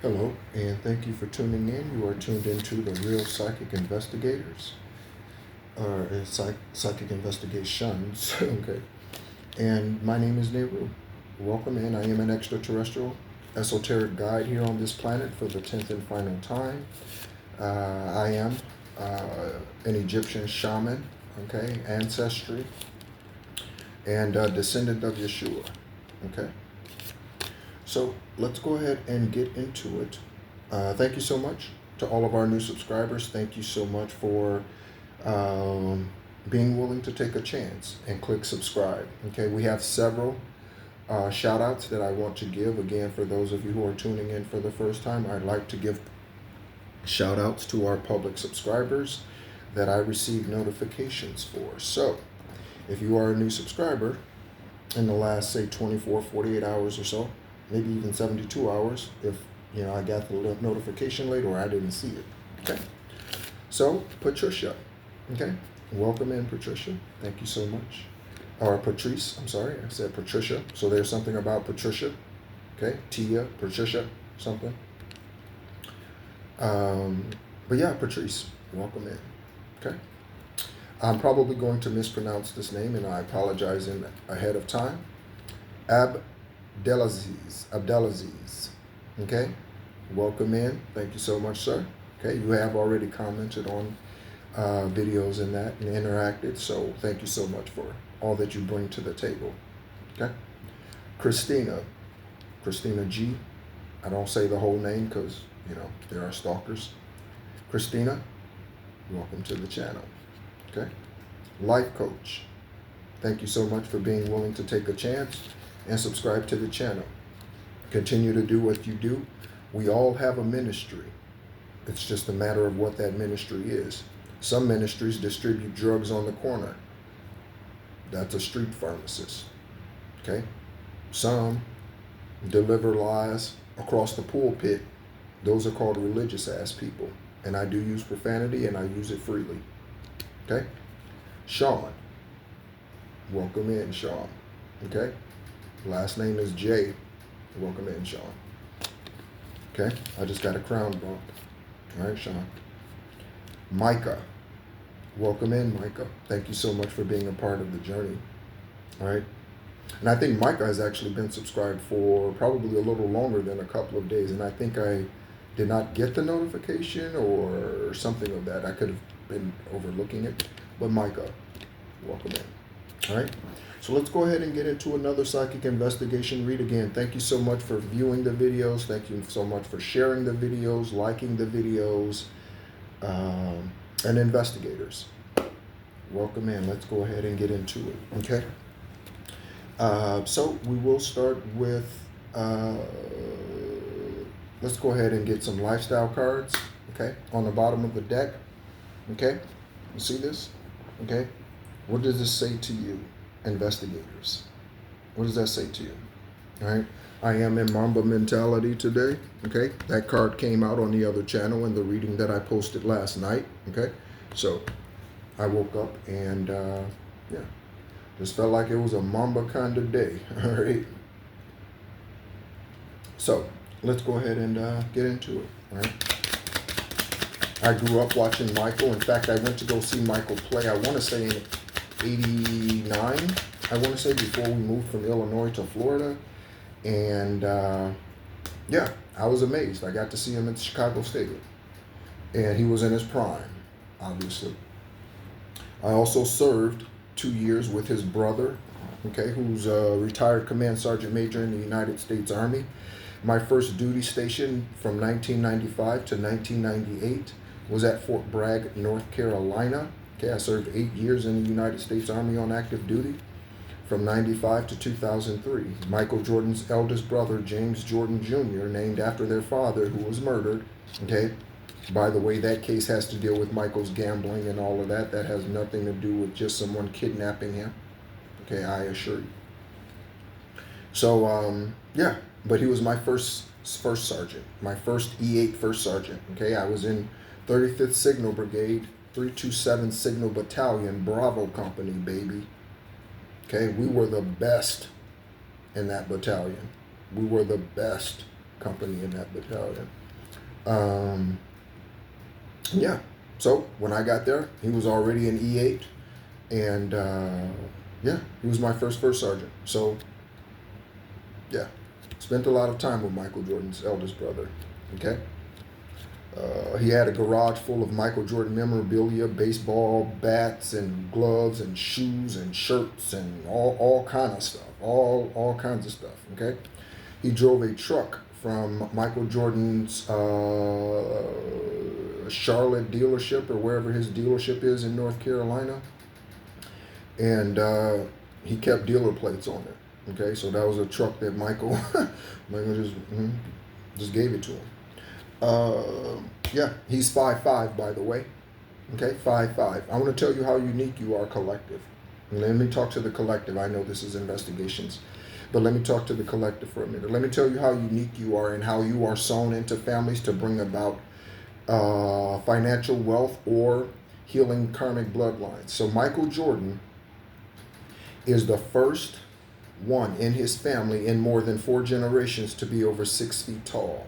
Hello, and thank you for tuning in. You are tuned into the Real Psychic Investigators, or Psychic Investigations, okay? And my name is Nehru. Welcome in. I am an extraterrestrial esoteric guide here on this planet for the 10th and final time. I am an Egyptian shaman, okay, ancestry, and descendant of Yeshua, okay? So let's go ahead and get into it. Thank you so much to all of our new subscribers. Thank you so much for being willing to take a chance and click subscribe. Okay, we have several shout outs that I want to give. Again, for those of you who are tuning in for the first time, I'd like to give shout outs to our public subscribers that I receive notifications for. So if you are a new subscriber in the last, say, 24, 48 hours or so, maybe even 72 hours, if I got the notification late or I didn't see it. Okay. So Patricia, okay, welcome in, Patricia. Thank you so much. Or Patrice, I'm sorry, I said Patricia. So there's something about Patricia. Okay, Tia, Patricia, something. But yeah, Patrice, welcome in. Okay. I'm probably going to mispronounce this name, and I apologize ahead of time. Abdelaziz. Okay, welcome in. Thank you so much, sir. Okay, you have already commented on videos in that and interacted, so thank you so much for all that you bring to the table. Okay, Christina G. I don't say the whole name because there are stalkers. Christina, welcome to the channel. Okay, life coach. Thank you so much for being willing to take a chance and subscribe to the channel. Continue to do what you do. We all have a ministry. It's just a matter of what that ministry is. Some ministries distribute drugs on the corner. That's a street pharmacist. Okay? Some deliver lies across the pulpit. Those are called religious ass people. And I do use profanity and I use it freely. Okay? Sean. Welcome in, Sean. Okay? Last name is J. Welcome in, Sean. Okay? I just got a crown bump. All right, Sean. Micah. Welcome in, Micah. Thank you so much for being a part of the journey. All right? And I think Micah has actually been subscribed for probably a little longer than a couple of days. And I think I did not get the notification or something of that. I could have been overlooking it. But Micah, welcome in. All right? So let's go ahead and get into another psychic investigation read. Again, thank you so much for viewing the videos. Thank you so much for sharing the videos, liking the videos, and investigators. Welcome in. Let's go ahead and get into it. Okay. So we will start with, let's go ahead and get some lifestyle cards. Okay. On the bottom of the deck. Okay. You see this? Okay. What does this say to you, investigators? What does that say to you? All right. I am in Mamba mentality today. Okay. That card came out on the other channel in the reading that I posted last night. Okay. So I woke up and, just felt like it was a Mamba kind of day. All right. So let's go ahead and get into it. All right. I grew up watching Michael. In fact, I went to go see Michael play, I want to say in 89, I want to say, before we moved from Illinois to Florida. And I was amazed. I got to see him at Chicago Stadium. And he was in his prime, obviously. I also served 2 years with his brother, okay, who's a retired command sergeant major in the United States Army. My first duty station from 1995 to 1998 was at Fort Bragg, North Carolina. Okay, I served 8 years in the United States Army on active duty from 95 to 2003. Michael Jordan's eldest brother, James Jordan Jr., named after their father, who was murdered. Okay, by the way, that case has to deal with Michael's gambling and all of that. That has nothing to do with just someone kidnapping him. Okay, I assure you. So, but he was my first sergeant, my first E.T.s first sergeant. Okay, I was in 35th Signal Brigade, 327 Signal Battalion, Bravo Company, baby. Okay, we were the best in that battalion. We were the best company in that battalion. Yeah. So when I got there, he was already an E8, and yeah, he was my first sergeant. So yeah, spent a lot of time with Michael Jordan's eldest brother. Okay. He had a garage full of Michael Jordan memorabilia, baseball bats and gloves and shoes and shirts and all kind of stuff, all kinds of stuff. Okay, he drove a truck from Michael Jordan's Charlotte dealership or wherever his dealership is in North Carolina, and he kept dealer plates on it. Okay, so that was a truck that Michael just gave it to him. Yeah, he's 5'5", by the way. Okay, 5'5". I want to tell you how unique you are, collective. Let me talk to the collective. I know this is investigations, but let me talk to the collective for a minute. Let me tell you how unique you are and how you are sown into families to bring about financial wealth or healing karmic bloodlines. So Michael Jordan is the first one in his family in more than 4 generations to be over 6 feet tall.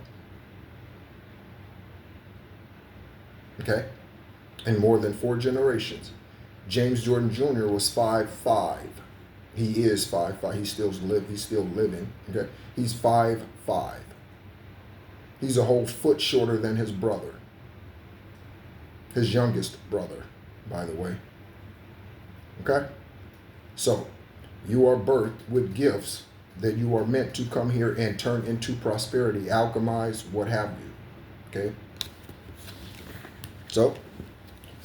Okay, in more than 4 generations. James Jordan Jr. was 5'5". He is 5'5". He's still living. Okay, he's 5'5". He's a whole foot shorter than his brother, his youngest brother, by the way. Okay, so you are birthed with gifts that you are meant to come here and turn into prosperity, alchemize, what have you. Okay. So,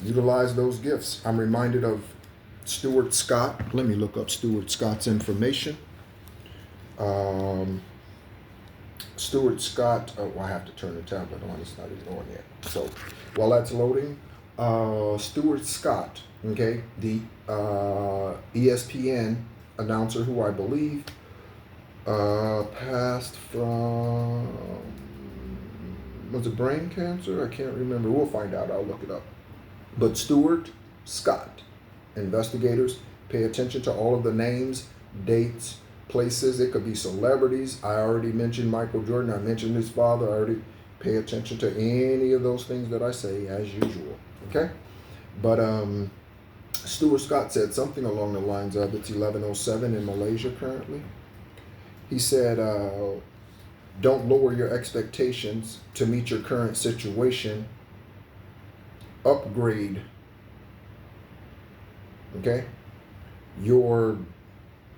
utilize those gifts. I'm reminded of Stuart Scott. Let me look up Stuart Scott's information. Stuart Scott, I have to turn the tablet on. It's not even on yet. So, while that's loading, Stuart Scott, okay, the ESPN announcer who I believe passed from... was it brain cancer? I can't remember. We'll find out. I'll look it up. But Stuart Scott, investigators, pay attention to all of the names, dates, places. It could be celebrities. I already mentioned Michael Jordan. I mentioned his father. I already pay attention to any of those things that I say as usual. Okay? But Stuart Scott said something along the lines of, it's 11:07 in Malaysia currently. He said, don't lower your expectations to meet your current situation. Upgrade, okay, your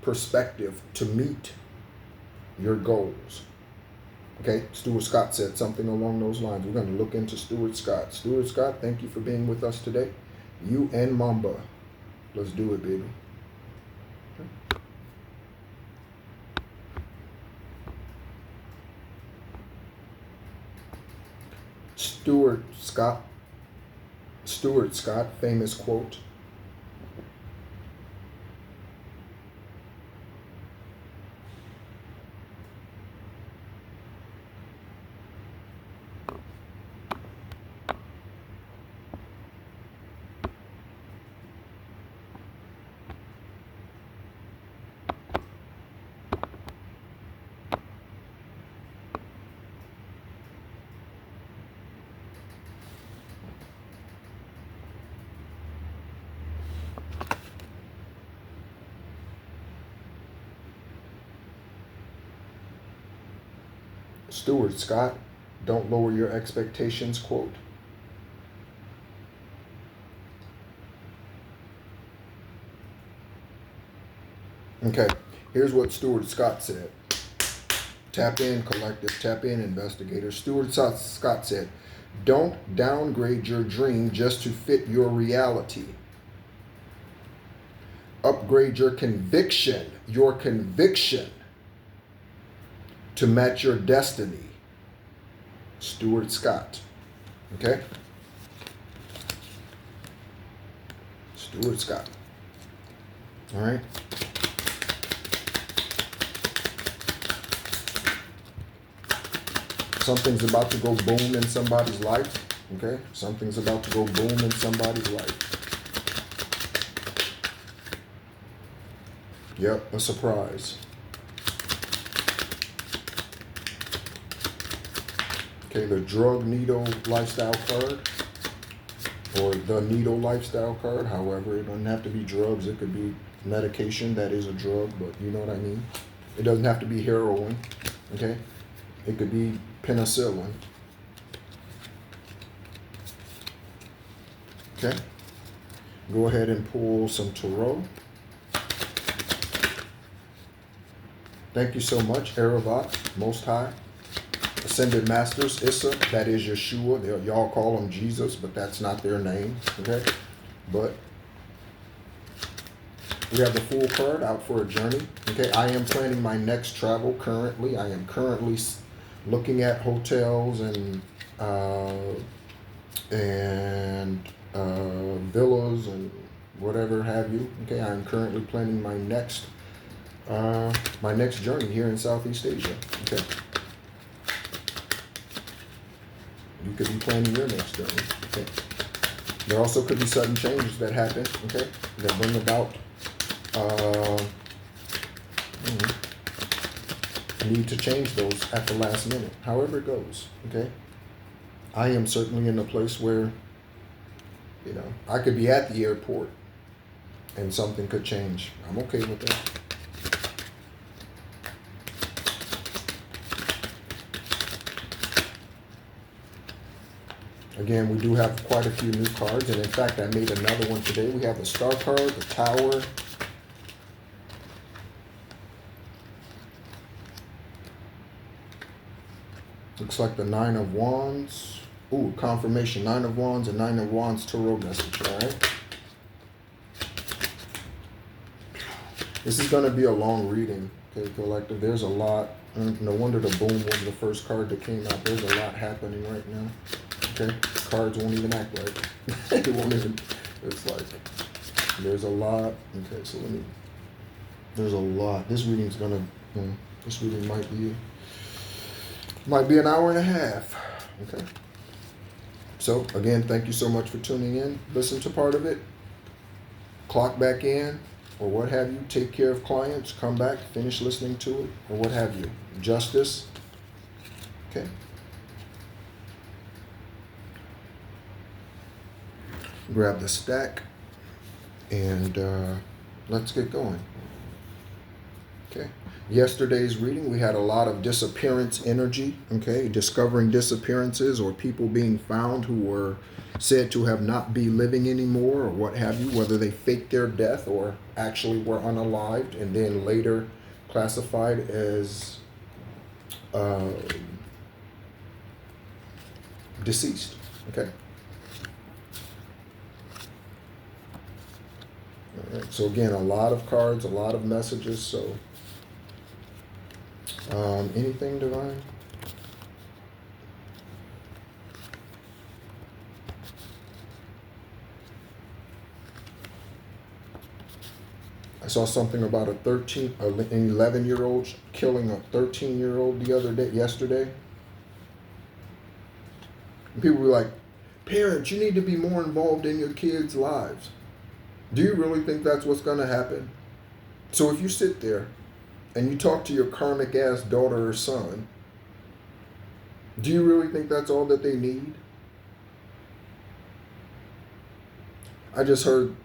perspective to meet your goals. Okay, Stuart Scott said something along those lines. We're going to look into Stuart Scott. Stuart Scott, thank you for being with us today. You and Mamba. Let's do it, baby. Stuart Scott, famous quote. Stuart Scott, don't lower your expectations quote. Okay, here's what Stuart Scott said. Tap in, collective, tap in, investigators. Stuart Scott said, don't downgrade your dream just to fit your reality. Upgrade your conviction to match your destiny. Stuart Scott. Okay? Stuart Scott. All right? Something's about to go boom in somebody's life. Okay? Something's about to go boom in somebody's life. Yep, a surprise. Okay, the drug needle lifestyle card, or the needle lifestyle card. However, it doesn't have to be drugs. It could be medication that is a drug, but you know what I mean. It doesn't have to be heroin. Okay, it could be penicillin. Okay, go ahead and pull some tarot. Thank you so much, Aravat, Most High, Ascended Masters, Issa, that is Yeshua. Y'all call him Jesus, but that's not their name, okay? But we have the Fool card out for a journey, okay? I am planning my next travel currently. I am currently looking at hotels and villas and whatever have you, okay? I am currently planning my next journey here in Southeast Asia. Okay. You could be planning your next journey. Okay. There also could be sudden changes that happen. Okay. That bring about need to change those at the last minute. However it goes. Okay. I am certainly in a place where, you know, I could be at the airport and something could change. I'm okay with that. Again, we do have quite a few new cards, and in fact, I made another one today. We have the Star card, the Tower, looks like the Nine of Wands. Ooh, confirmation, Nine of Wands and Nine of Wands tarot message, all right? This is going to be a long reading, okay, collective. There's a lot. No wonder the Boom was the first card that came out. There's a lot happening right now. Okay, cards won't even act right. It won't even. It's like there's a lot. Okay, so there's a lot. This reading's gonna. This reading might be an hour and a half. Okay. So again, thank you so much for tuning in. Listen to part of it. Clock back in, or what have you. Take care of clients. Come back. Finish listening to it, or what have you. Justice. Okay. Grab the stack and let's get going. Okay. Yesterday's reading, we had a lot of disappearance energy. Okay. Discovering disappearances or people being found who were said to have not be living anymore or what have you, whether they faked their death or actually were unalived and then later classified as deceased. Okay. All right, so again, a lot of cards, a lot of messages. So, anything divine? I saw something about an 11-year-old killing a 13-year-old yesterday. And people were like, "Parents, you need to be more involved in your kids' lives." Do you really think that's what's going to happen? So if you sit there and you talk to your karmic ass daughter or son, do you really think that's all that they need? I just heard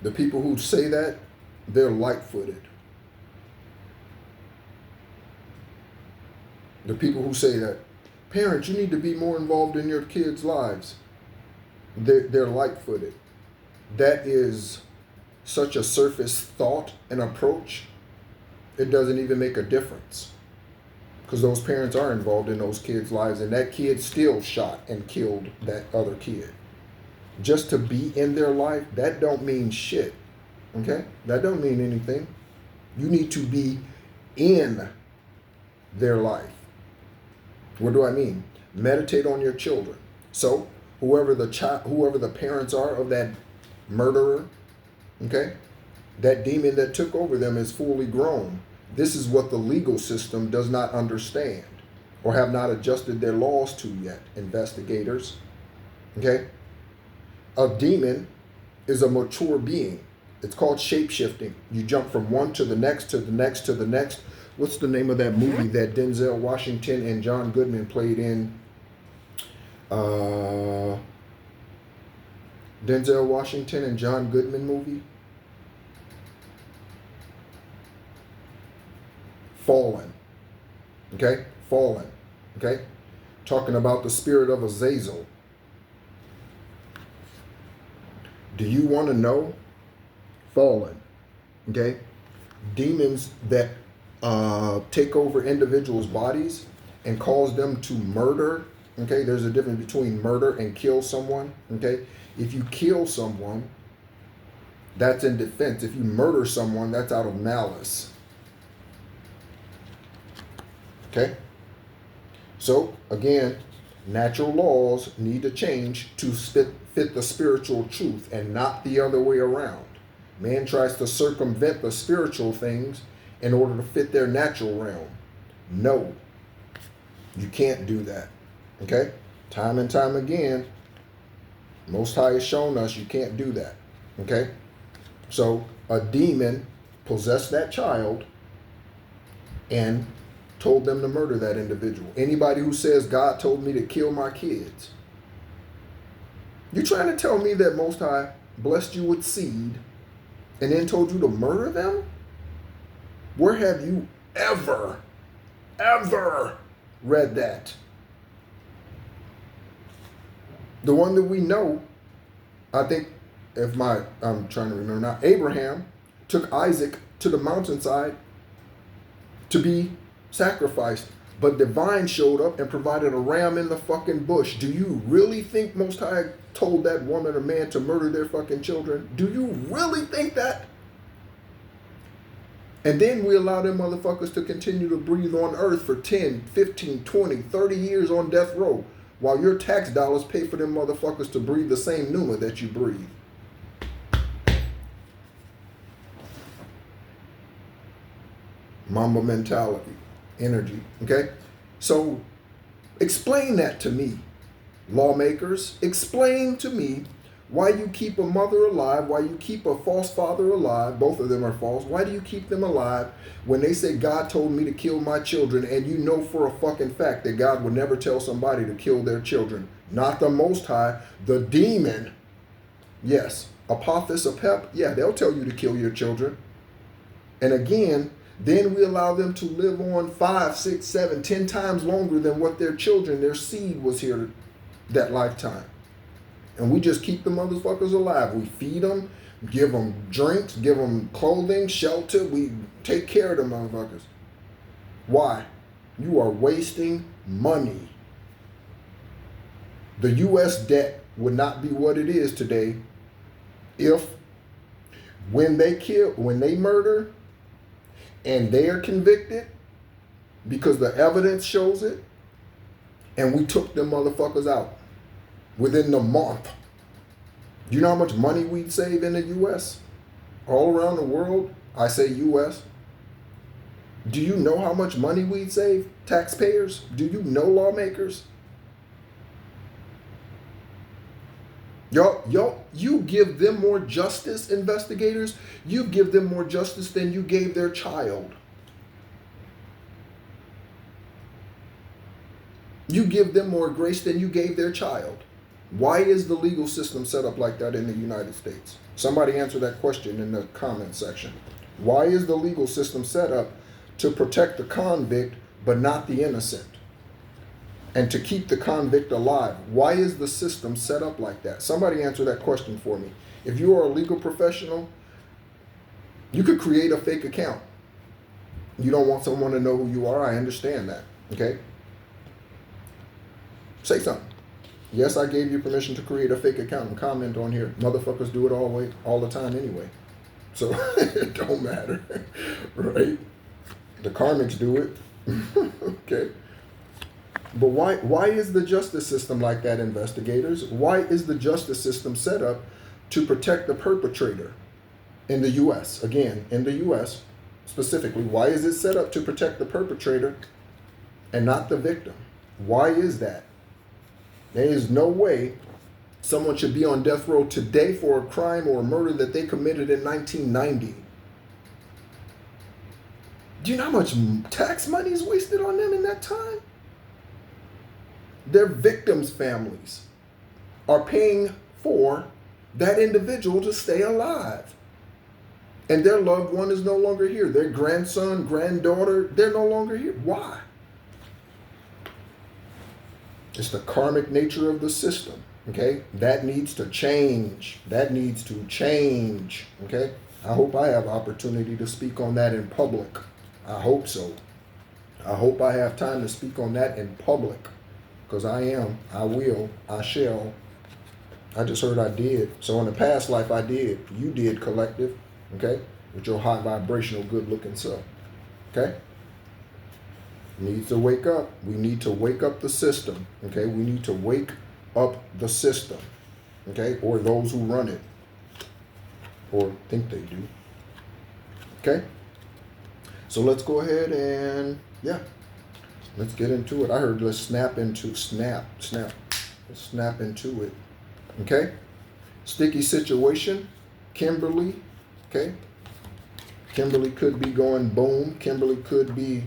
the people who say that, they're light-footed. The people who say that, parents, you need to be more involved in your kids' lives, they're light-footed. That is such a surface thought and approach, it doesn't even make a difference. Because those parents are involved in those kids' lives, and that kid still shot and killed that other kid. Just to be in their life, that don't mean shit. Okay? That don't mean anything. You need to be in their life. What do I mean? Meditate on your children. So, whoever the parents are of that murderer, okay, that demon that took over them is fully grown. This is what the legal system does not understand or have not adjusted their laws to yet, investigators. Okay? A demon is a mature being. It's called shape-shifting. You jump from one to the next, to the next, to the next. what's the name of that movie that Denzel Washington and John Goodman played in? Denzel Washington and John Goodman movie? Fallen. Okay? Fallen. Okay? Talking about the spirit of Azazel. Do you want to know? Fallen. Okay? Demons that take over individuals' bodies and cause them to murder. Okay? There's a difference between murder and kill someone. Okay? If you kill someone, that's in defense. If you murder someone, that's out of malice. Okay? So, again, natural laws need to change to fit the spiritual truth and not the other way around. Man tries to circumvent the spiritual things in order to fit their natural realm. No, you can't do that. Okay? Time and time again, Most High has shown us you can't do that. Okay? So, a demon possessed that child and told them to murder that individual. Anybody who says God told me to kill my kids, you trying to tell me that Most High blessed you with seed and then told you to murder them? Where have you ever read that? The one that we know, I think, I'm trying to remember now, Abraham took Isaac to the mountainside to be sacrificed, but divine showed up and provided a ram in the fucking bush. Do you really think Most High told that woman or man to murder their fucking children? Do you really think that? And then we allow them motherfuckers to continue to breathe on earth for 10, 15, 20, 30 years on death row while your tax dollars pay for them motherfuckers to breathe the same pneuma that you breathe. Mamba mentality. Energy. Okay? So explain that to me, lawmakers. Explain to me why you keep a mother alive, why you keep a false father alive. Both of them are false. Why do you keep them alive when they say God told me to kill my children, and you know for a fucking fact that God would never tell somebody to kill their children? Not the Most High, the demon. Yes, Apophis, Apep, yeah, they'll tell you to kill your children. And again, then we allow them to live on 5, 6, 7, 10 times longer than what their children, their seed was here that lifetime. And we just keep the motherfuckers alive. We feed them, give them drinks, give them clothing, shelter. We take care of the motherfuckers. Why? You are wasting money. The U.S. debt would not be what it is today if when they murder, and they are convicted because the evidence shows it, and we took them motherfuckers out within the month. Do you know how much money we'd save in the U.S.? All around the world, I say U.S. Do you know how much money we'd save? Taxpayers? Do you know, lawmakers? You give them more justice, investigators. You give them more justice than you gave their child. You give them more grace than you gave their child. Why is the legal system set up like that in the United States? Somebody answer that question in the comment section. Why is the legal system set up to protect the convict but not the innocent? And to keep the convict alive. Why is the system set up like that? Somebody answer that question for me. If you are a legal professional, you could create a fake account. You don't want someone to know who you are. I understand that. Okay? Say something. Yes, I gave you permission to create a fake account and comment on here. Motherfuckers do it all the time anyway. So it don't matter. Right? The karmics do it. Okay? But why is the justice system like that, investigators? Why is the justice system set up to protect the perpetrator in the U.S.? Again, in the U.S. specifically, why is it set up to protect the perpetrator and not the victim? Why is that? There is no way someone should be on death row today for a crime or a murder that they committed in 1990. Do you know how much tax money is wasted on them in that time? Their victims' families are paying for that individual to stay alive. And their loved one is no longer here. Their grandson, granddaughter, they're no longer here. Why? It's the karmic nature of the system. Okay? That needs to change. That needs to change. Okay? I hope I have opportunity to speak on that in public. I hope so. I hope I have time to speak on that in public. Because I will, I shall. I just heard I did. So in the past life I did. You did, collective. Okay? With your high vibrational good looking self. Okay? Needs to wake up. We need to wake up the system. Okay? We need to wake up the system. Okay? Or those who run it. Or think they do. Okay? So let's go ahead and, yeah. Let's get into it. I heard let's snap into it. Okay? Sticky situation. Kimberly. Okay? Kimberly could be going boom. Kimberly could be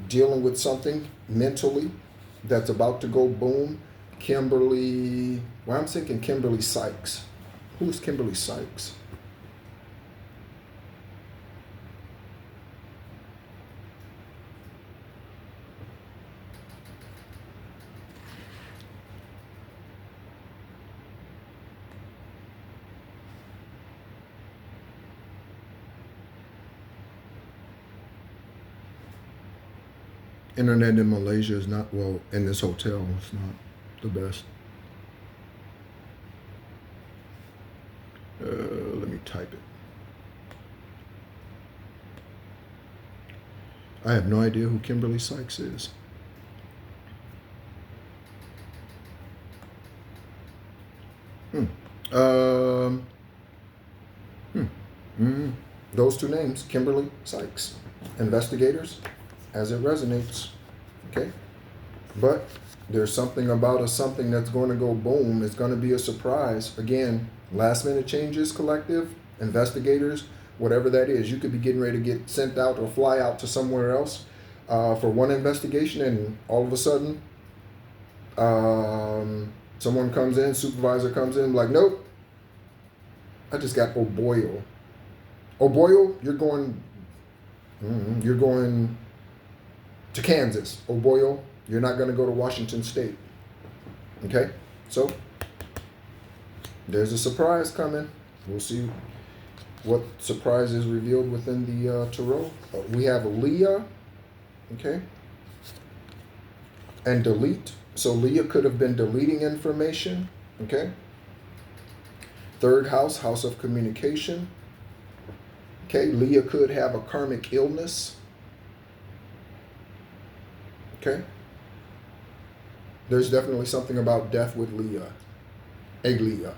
dealing with something mentally that's about to go boom. Kimberly, well, I'm thinking Kimberly Sykes. Who's Kimberly Sykes? Internet in Malaysia is not, well, in this hotel, it's not the best. Let me type it. I have no idea who Kimberly Sykes is. Those two names, Kimberly Sykes. Investigators, as it resonates. Okay? But there's something about something that's going to go boom. It's going to be a surprise. Again, last minute changes, collective, investigators, whatever that is. You could be getting ready to get sent out or fly out to somewhere else for one investigation, and all of a sudden, someone comes in, supervisor comes in, like, nope, I just got O'Boyle. O'Boyle, you're going to Kansas. O'Boyle, you're not going to go to Washington State. Okay? So, there's a surprise coming. We'll see what surprise is revealed within the tarot. We have Leah, okay? And delete. So, Leah could have been deleting information, okay? Third house, house of communication. Okay, Leah could have a karmic illness. Okay? There's definitely something about death with Leah. A Leah.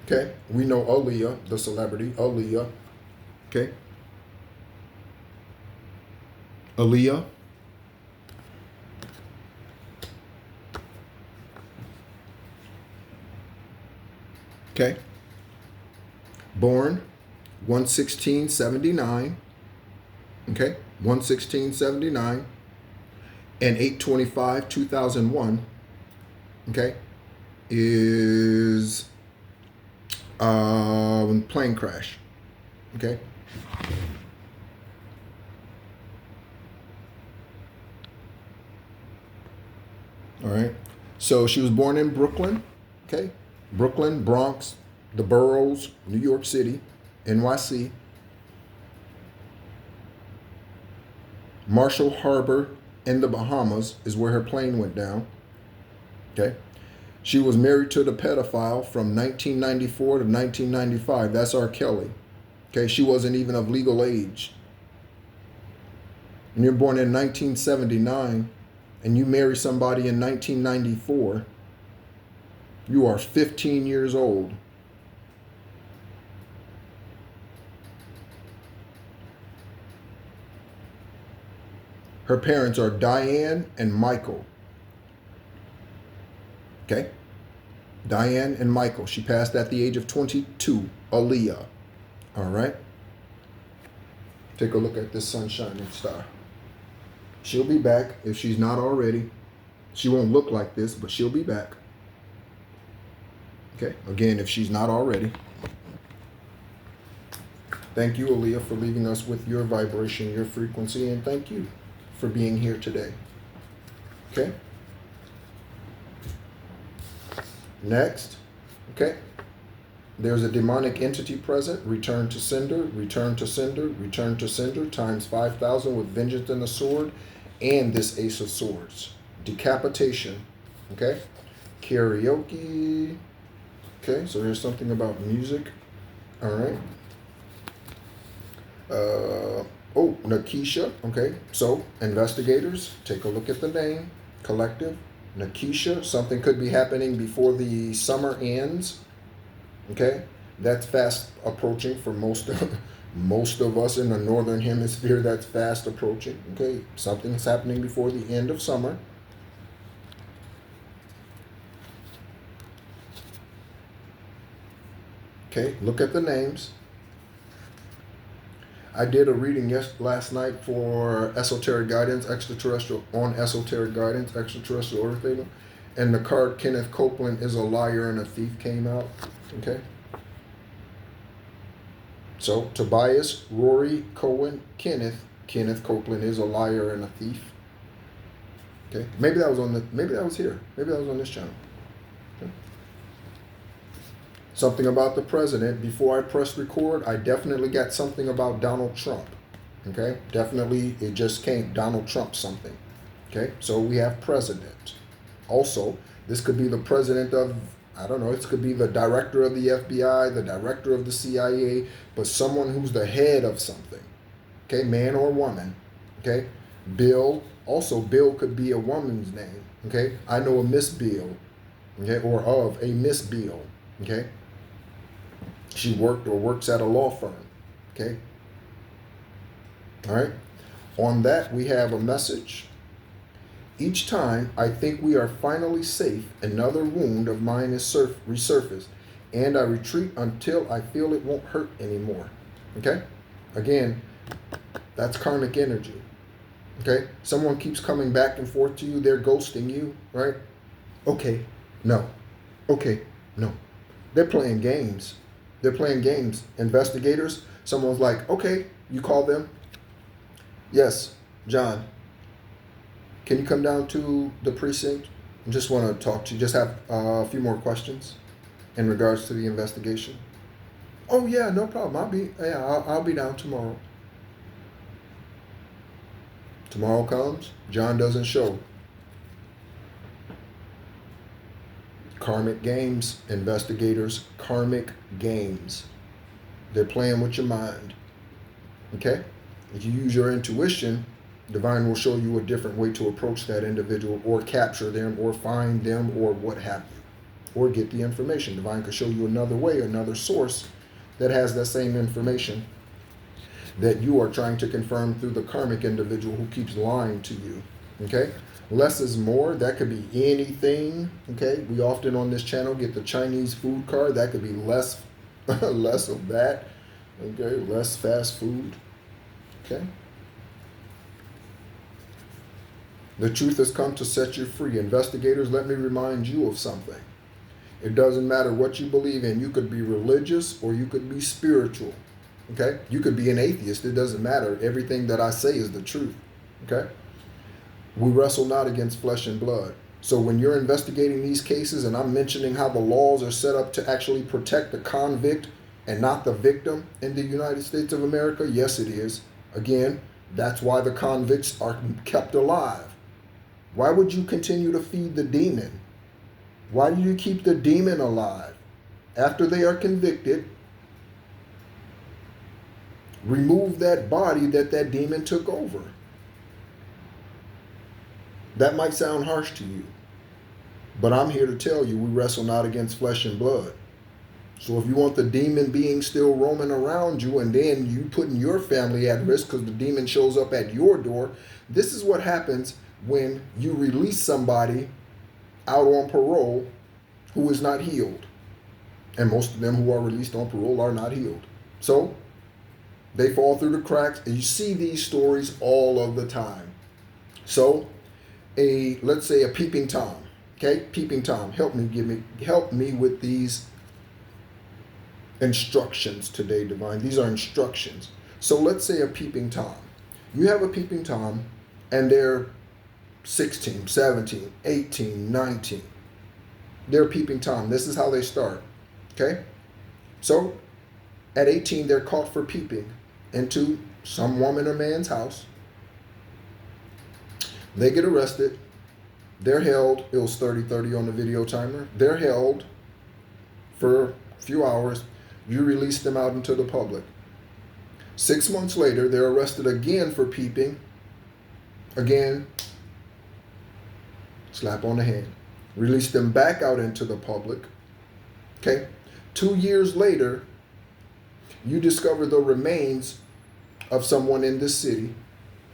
Okay? We know Aaliyah, the celebrity, Aaliyah. Okay? Aaliyah. Okay? Born 1/16/79. Okay? 1/16/79 and 8/25/2001. Okay? Is plane crash. Okay? All right. So she was born in Brooklyn. Okay? Brooklyn, Bronx, the boroughs, New York City, NYC. Marshall Harbor in the Bahamas is where her plane went down. Okay? She was married to the pedophile from 1994 to 1995. That's R. Kelly. Okay? She wasn't even of legal age. And you're born in 1979 and you marry somebody in 1994, you are 15 years old. Her parents are Diane and Michael. Okay? Diane and Michael. She passed at the age of 22. Aaliyah. All right? Take a look at this sun shining star. She'll be back if she's not already. She won't look like this, but she'll be back. Okay, again, if she's not already. Thank you, Aaliyah, for leaving us with your vibration, your frequency, and thank you for being here today. Okay? Next, okay? There's a demonic entity present. Return to sender, return to sender, return to sender, times 5,000 with vengeance and a sword, and this Ace of Swords. Decapitation, okay? Karaoke, okay? So here's something about music, all right? Nakisha, okay? So, investigators, take a look at the name, collective. Nakisha, something could be happening before the summer ends. Okay, that's fast approaching for most of us in the northern hemisphere. That's fast approaching. Okay, something is happening before the end of summer. Okay, look at the names. I did a reading last night for esoteric guidance, extraterrestrial guidance, extraterrestrial earth data, and the card Kenneth Copeland is a liar and a thief came out. Okay. So Tobias, Rory, Cohen, Kenneth Copeland is a liar and a thief. Okay. Maybe that was here. Maybe that was on this channel. Okay. Something about the president. Before I pressed record, I definitely got something about Donald Trump. Okay. Definitely, it just came Donald Trump something. Okay. So we have president. Also, this could be the president of, I don't know, it could be the director of the FBI, the director of the CIA, but someone who's the head of something. Okay, man or woman. Okay, Bill. Also, Bill could be a woman's name. Okay, I know a Miss Bill. Okay, or of a Miss Bill. Okay, she worked or works at a law firm. Okay, all right. On that, we have a message. Each time I think we are finally safe, another wound of mine is resurfaced, and I retreat until I feel it won't hurt anymore. Okay? Again, that's karmic energy. Okay? Someone keeps coming back and forth to you, they're ghosting you, right? Okay, no. Okay, no. They're playing games. They're playing games. Investigators, someone's like, okay, you call them? Yes, John. Can you come down to the precinct? I just want to talk to you. Just have a few more questions in regards to the investigation. Oh yeah, no problem. I'll be down tomorrow. Tomorrow comes, John doesn't show. Karmic games, investigators. Karmic games. They're playing with your mind. Okay? If you use your intuition, Divine will show you a different way to approach that individual or capture them or find them or what have you. Or get the information. Divine could show you another way, another source that has that same information that you are trying to confirm through the karmic individual who keeps lying to you. Okay? Less is more. That could be anything. Okay? We often on this channel get the Chinese food card. That could be less, less of that. Okay? Less fast food. Okay? The truth has come to set you free. Investigators, let me remind you of something. It doesn't matter what you believe in. You could be religious or you could be spiritual. Okay? You could be an atheist. It doesn't matter. Everything that I say is the truth. Okay? We wrestle not against flesh and blood. So when you're investigating these cases and I'm mentioning how the laws are set up to actually protect the convict and not the victim in the United States of America, yes, it is. Again, that's why the convicts are kept alive. Why would you continue to feed the demon? Why do you keep the demon alive? After they are convicted, remove that body that demon took over. That might sound harsh to you, but I'm here to tell you we wrestle not against flesh and blood. So if you want the demon being still roaming around you and then you putting your family at risk because the demon shows up at your door, this is what happens when you release somebody out on parole who is not healed. And most of them who are released on parole are not healed. So They fall through the cracks, and you see these stories all of the time. So, let's say a peeping Tom. Okay, peeping Tom, help me with these instructions today, Divine. These are instructions. So let's say a peeping Tom. You have a peeping Tom, and they're 16, 17, 18, 19. They're peeping Tom. This is how they start. Okay? So, at 18, they're caught for peeping into some woman or man's house. They get arrested. They're held. It was 30-30 on the video timer. They're held for a few hours. You release them out into the public. 6 months later, they're arrested again for peeping. Again, slap on the hand. Release them back out into the public. Okay? 2 years later, you discover the remains of someone in this city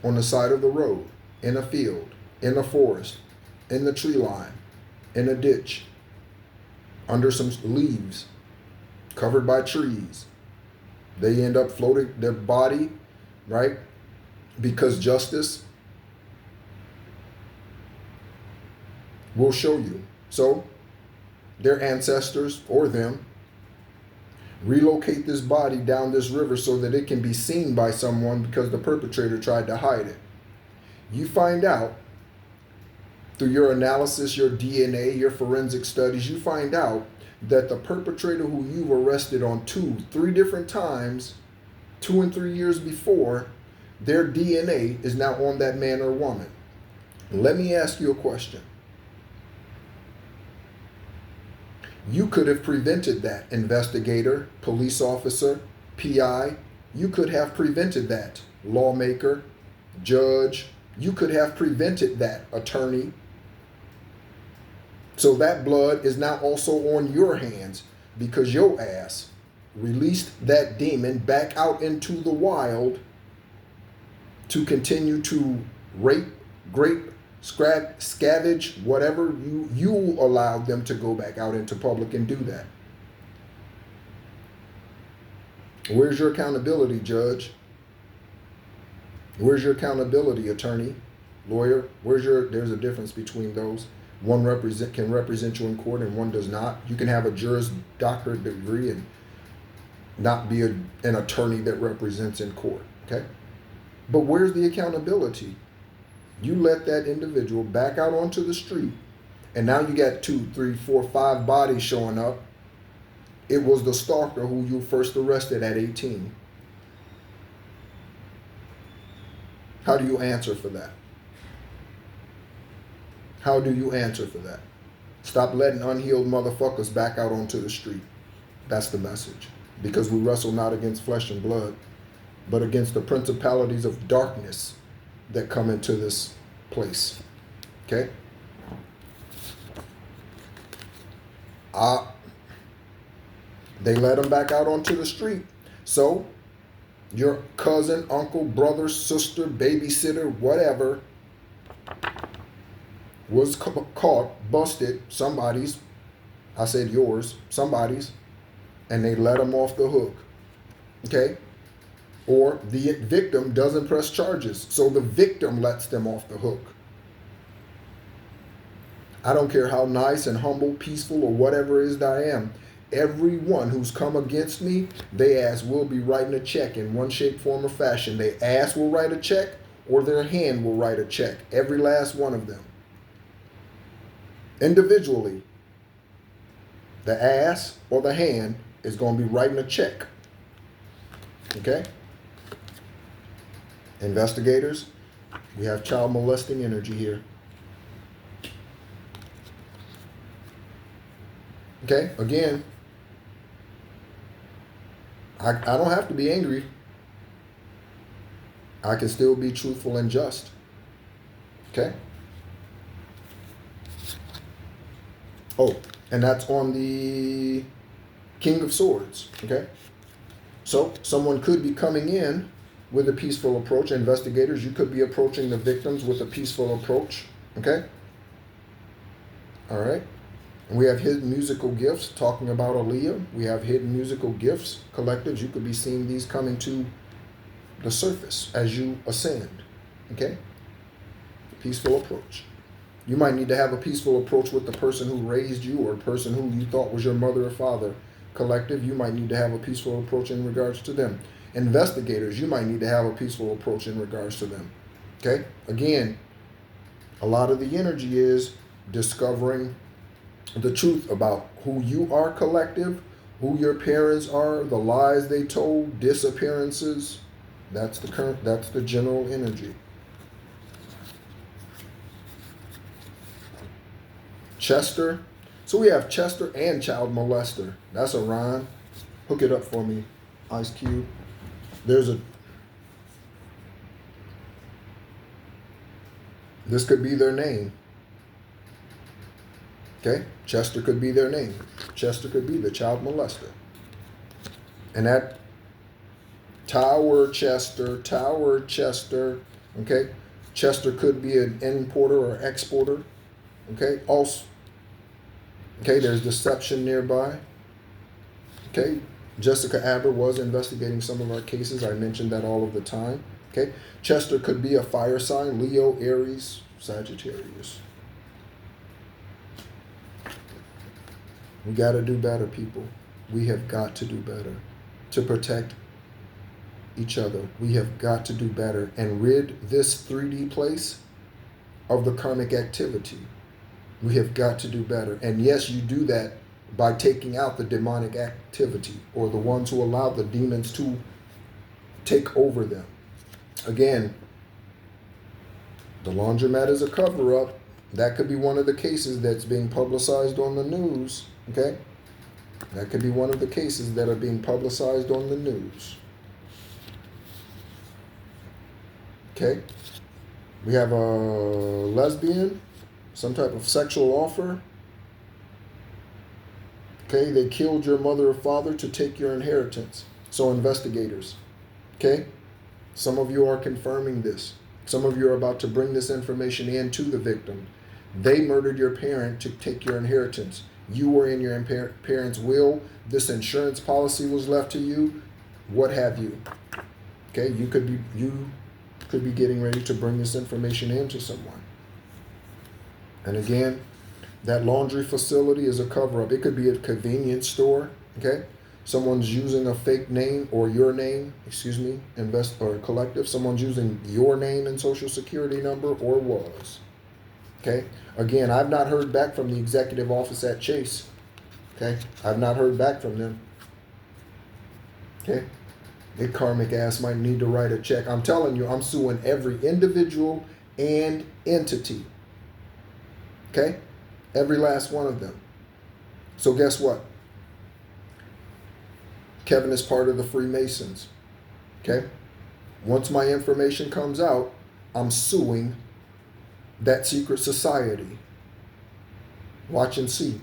on the side of the road, in a field, in a forest, in the tree line, in a ditch, under some leaves, covered by trees. They end up floating their body, right? Because justice will show you. So their ancestors or them relocate this body down this river so that it can be seen by someone because the perpetrator tried to hide it. You find out through your analysis, your DNA, your forensic studies, you find out that the perpetrator who you've arrested on 2, 3 different times, 2 and 3 years before, their DNA is now on that man or woman. Let me ask you a question. You could have prevented that, investigator, police officer, PI. You could have prevented that, lawmaker, judge. You could have prevented that, attorney. So that blood is now also on your hands because your ass released that demon back out into the wild to continue to rape, grape, scavenge, whatever you allowed them to go back out into public and do that. Where's your accountability, judge? Where's your accountability, attorney, lawyer? There's a difference between those. One can represent you in court and one does not. You can have a Juris Doctorate degree and not be an attorney that represents in court, okay? But where's the accountability? You let that individual back out onto the street, and now you got 2, 3, 4, 5 bodies showing up. It was the stalker who you first arrested at 18. How do you answer for that? How do you answer for that? Stop letting unhealed motherfuckers back out onto the street. That's the message. Because we wrestle not against flesh and blood, but against the principalities of darkness that come into this place. Okay? They let them back out onto the street. So, your cousin, uncle, brother, sister, babysitter, whatever, was caught, busted, somebody's, I said yours, somebody's, and they let them off the hook. Okay? Or the victim doesn't press charges, so the victim lets them off the hook. I don't care how nice and humble, peaceful, or whatever it is that I am. Everyone who's come against me, they ass will be writing a check in one shape, form, or fashion. Their ass will write a check or their hand will write a check. Every last one of them. Individually, the ass or the hand is going to be writing a check. Okay? Investigators, we have child molesting energy here. Okay? Again, I don't have to be angry. I can still be truthful and just. Okay? Oh, and that's on the King of Swords. Okay? So, someone could be coming in with a peaceful approach. Investigators, you could be approaching the victims with a peaceful approach. Okay? All right? And we have hidden musical gifts, talking about Aaliyah. We have hidden musical gifts, collectives. You could be seeing these coming to the surface as you ascend. Okay? Peaceful approach. You might need to have a peaceful approach with the person who raised you or a person who you thought was your mother or father. Collective, you might need to have a peaceful approach in regards to them. Investigators, you might need to have a peaceful approach in regards to them. Okay? Again, a lot of the energy is discovering the truth about who you are, collective, who your parents are, the lies they told, disappearances. That's the general energy. Chester. So we have Chester and child molester. That's a rhyme. Hook it up for me, Ice Cube. This could be their name. Okay? Chester could be their name. Chester could be the child molester. And that Tower Chester, okay? Chester could be an importer or exporter. Okay? Also, okay, there's deception nearby. Okay? Jessica Aber was investigating some of our cases. I mentioned that all of the time. Okay? Chester could be a fire sign, Leo, Aries, Sagittarius. We got to do better, people. We have got to do better to protect each other. We have got to do better and rid this 3D place of the karmic activity. We have got to do better. And yes, you do that by taking out the demonic activity or the ones who allow the demons to take over them. Again, the laundromat is a cover-up. That could be one of the cases that's being publicized on the news. Okay? That could be one of the cases that are being publicized on the news. Okay? We have a lesbian, some type of sexual offer. Okay? They killed your mother or father to take your inheritance. So investigators. Okay? Some of you are confirming this. Some of you are about to bring this information in to the victim. They murdered your parent to take your inheritance. You were in your parents' will. This insurance policy was left to you. What have you? Okay, you could be getting ready to bring this information in to someone. And again, that laundry facility is a cover-up. It could be a convenience store. Okay, someone's using a fake name or your name. Or collective. Someone's using your name and social security number or was. Okay. Again, I've not heard back from the executive office at Chase. Okay. I've not heard back from them. Okay. Their karmic ass might need to write a check. I'm telling you, I'm suing every individual and entity. Okay. Every last one of them. So guess what? Kevin is part of the Freemasons. Okay. Once my information comes out, I'm suing that secret society. Watch and see.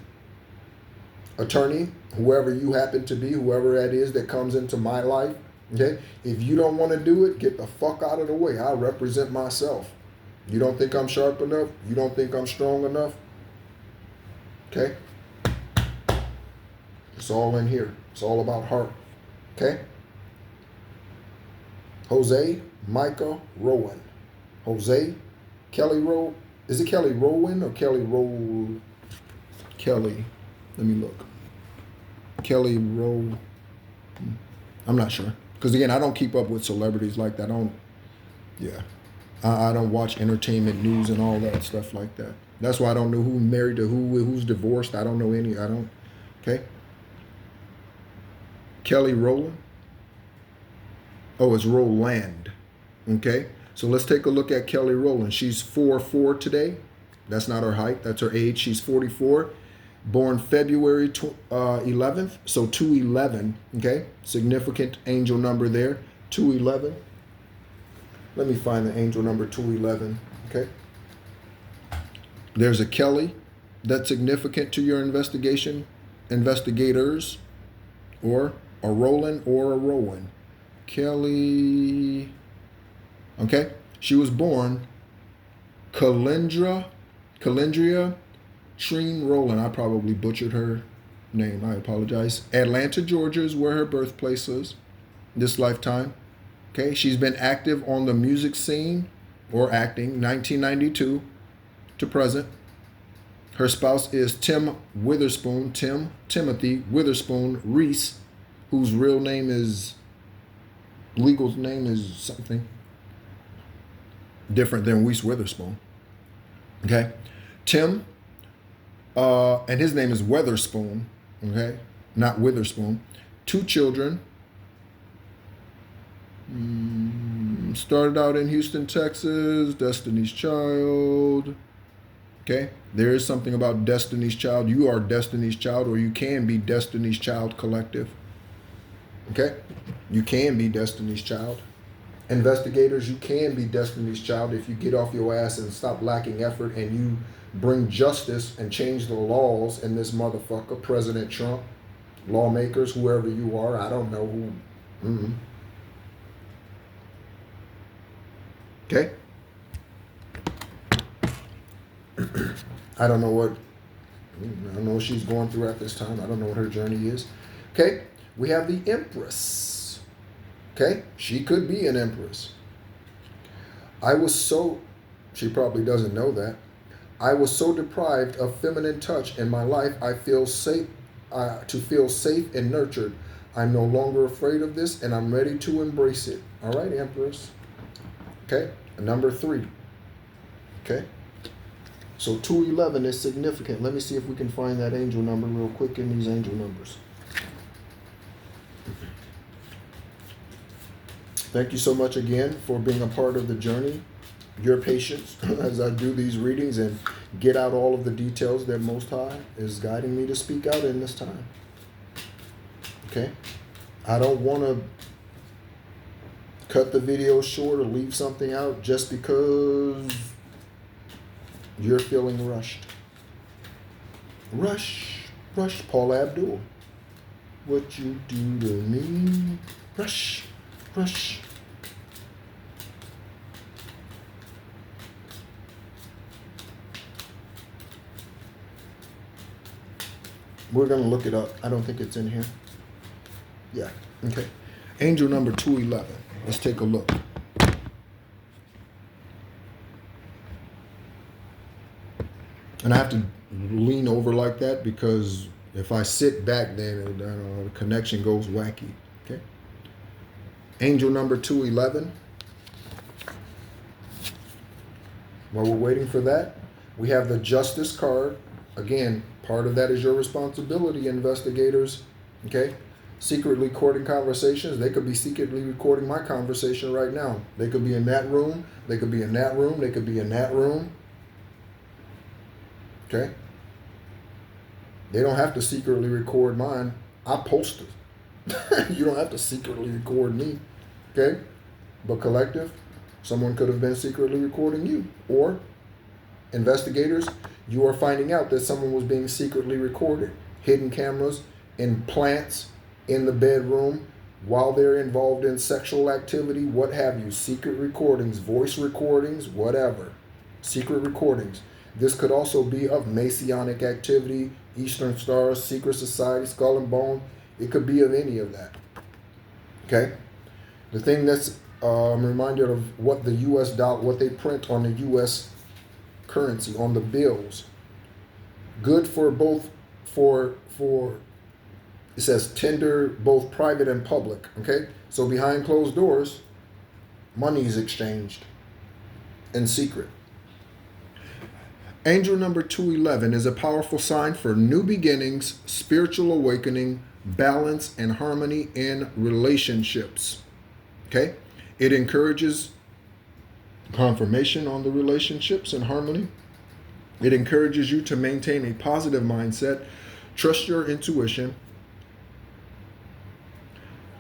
Attorney, whoever you happen to be, whoever that is that comes into my life, okay? If you don't want to do it, get the fuck out of the way. I represent myself. You don't think I'm sharp enough? You don't think I'm strong enough? Okay? It's all in here. It's all about heart. Okay? Jose Micah Rowan. Jose Kelly Rowe, is it Kelly Rowan or Kelly Rowe? Kelly, let me look. Kelly Rowe, I'm not sure. Because again, I don't keep up with celebrities like that. I don't watch entertainment news and all that stuff like that. That's why I don't know who married to who's divorced. I don't know any, okay. Kelly Rowland. Oh, it's Roland, okay. So let's take a look at Kelly Rowland. She's 4'4" today. That's not her height. That's her age. She's 44. Born February 11th. So 211. Okay. Significant angel number there. 211. Let me find the angel number 211. Okay. There's a Kelly. That's significant to your investigators. Or a Roland or a Rowan. Kelly... Okay, she was born Calendria Trine Rowland. I probably butchered her name. I apologize. Atlanta, Georgia is where her birthplace is. This lifetime. Okay, she's been active on the music scene or acting 1992 to present. Her spouse is Tim Timothy Witherspoon Reese, whose legal name is something different than Reese Witherspoon. Okay, Tim, and his name is Weatherspoon. Okay, not Witherspoon. 2 children. Started out in Houston, Texas. Destiny's Child. Okay, there is something about Destiny's Child. You are Destiny's Child, or you can be Destiny's Child Collective. Okay, you can be Destiny's Child. Investigators, you can be Destiny's Child if you get off your ass and stop lacking effort and you bring justice and change the laws in this motherfucker, President Trump, lawmakers, whoever you are. I don't know who. Okay. I don't know what she's going through at this time. I don't know what her journey is. Okay. We have the Empress. Okay. She could be an Empress. She probably doesn't know that. I was so deprived of feminine touch in my life. I feel safe, to feel safe and nurtured. I'm no longer afraid of this and I'm ready to embrace it. All right, Empress. Okay. Number 3. Okay. So 211 is significant. Let me see if we can find that angel number real quick in these angel numbers. Thank you so much again for being a part of the journey. Your patience as I do these readings and get out all of the details that Most High is guiding me to speak out in this time. Okay? I don't want to cut the video short or leave something out just because you're feeling rushed. Rush, Paul Abdul. What you do to me? Rush. We're going to look it up. I don't think it's in here. Yeah, okay. Angel number 211. Let's take a look. And I have to lean over like that because if I sit back, then the connection goes wacky. Okay. Angel number 211. While we're waiting for that, we have the Justice card. Again, part of that is your responsibility, investigators. Okay. Secretly recording conversations. They could be secretly recording my conversation right now. They could be in that room. They could be in that room. They could be in that room. Okay. They don't have to secretly record mine. I post it. You don't have to secretly record me. Okay. But collective, someone could have been secretly recording you. Or investigators, you are finding out that someone was being secretly recorded. Hidden cameras in plants in the bedroom while they're involved in sexual activity, what have you. Secret recordings, voice recordings, whatever. Secret recordings. This could also be of Masonic activity, Eastern Stars, Secret Society, Skull and Bone. It could be of any of that. Okay? The thing that's I'm reminded of what the U.S. dollar, what they print on the U.S. currency, on the bills. Good for both, for it says tender, both private and public. Okay? So behind closed doors, money is exchanged in secret. Angel number 211 is a powerful sign for new beginnings, spiritual awakening, balance, and harmony in relationships. Okay? It encourages confirmation on the relationships and harmony. It encourages you to maintain a positive mindset, trust your intuition,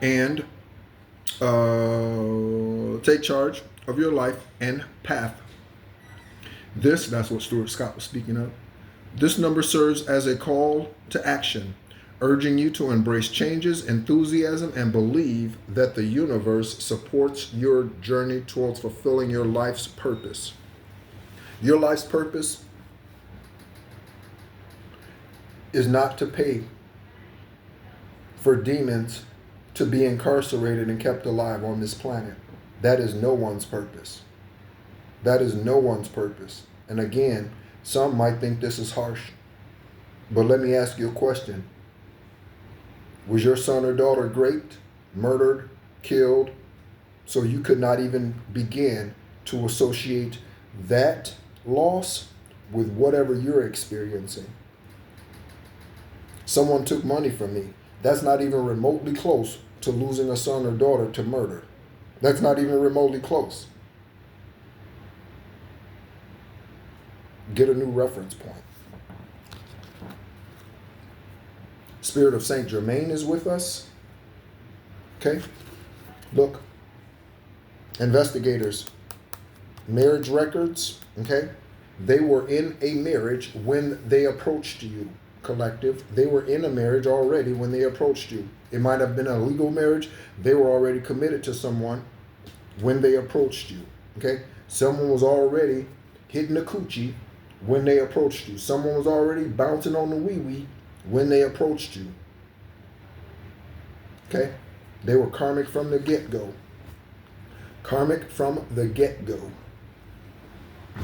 and take charge of your life and path. That's what Stuart Scott was speaking of. This number serves as a call to action, urging you to embrace changes, enthusiasm, and believe that the universe supports your journey towards fulfilling your life's purpose. Your life's purpose is not to pay for demons to be incarcerated and kept alive on this planet. That is no one's purpose. That is no one's purpose. And again, some might think this is harsh. But let me ask you a question. Was your son or daughter raped, murdered, killed, so you could not even begin to associate that loss with whatever you're experiencing? Someone took money from me. That's not even remotely close to losing a son or daughter to murder. That's not even remotely close. Get a new reference point. Spirit of Saint Germain is with us. Okay? Look. Investigators. Marriage records. Okay? They were in a marriage when they approached you, collective. They were in a marriage already when they approached you. It might have been a legal marriage. They were already committed to someone when they approached you. Okay? Someone was already hitting the coochie when they approached you. Someone was already bouncing on the wee-wee when they approached you. Okay? They were karmic from the get-go. Karmic from the get-go.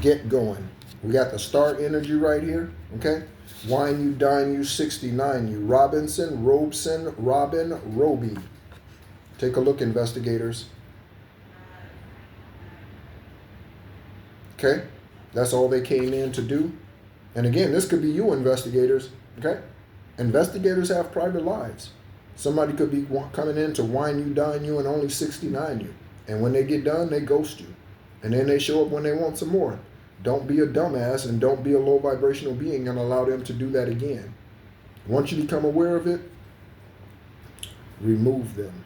Get going. We got the star energy right here. Okay? Wine you, dine you, 69 you. Robinson, Robeson, Robin, Roby. Take a look, investigators. Okay? That's all they came in to do. And again, this could be you, investigators. Okay? Investigators have private lives. Somebody could be coming in to wine you, dine you, and only 69 you. And when they get done, they ghost you. And then they show up when they want some more. Don't be a dumbass and don't be a low vibrational being and allow them to do that again. Once you become aware of it, remove them.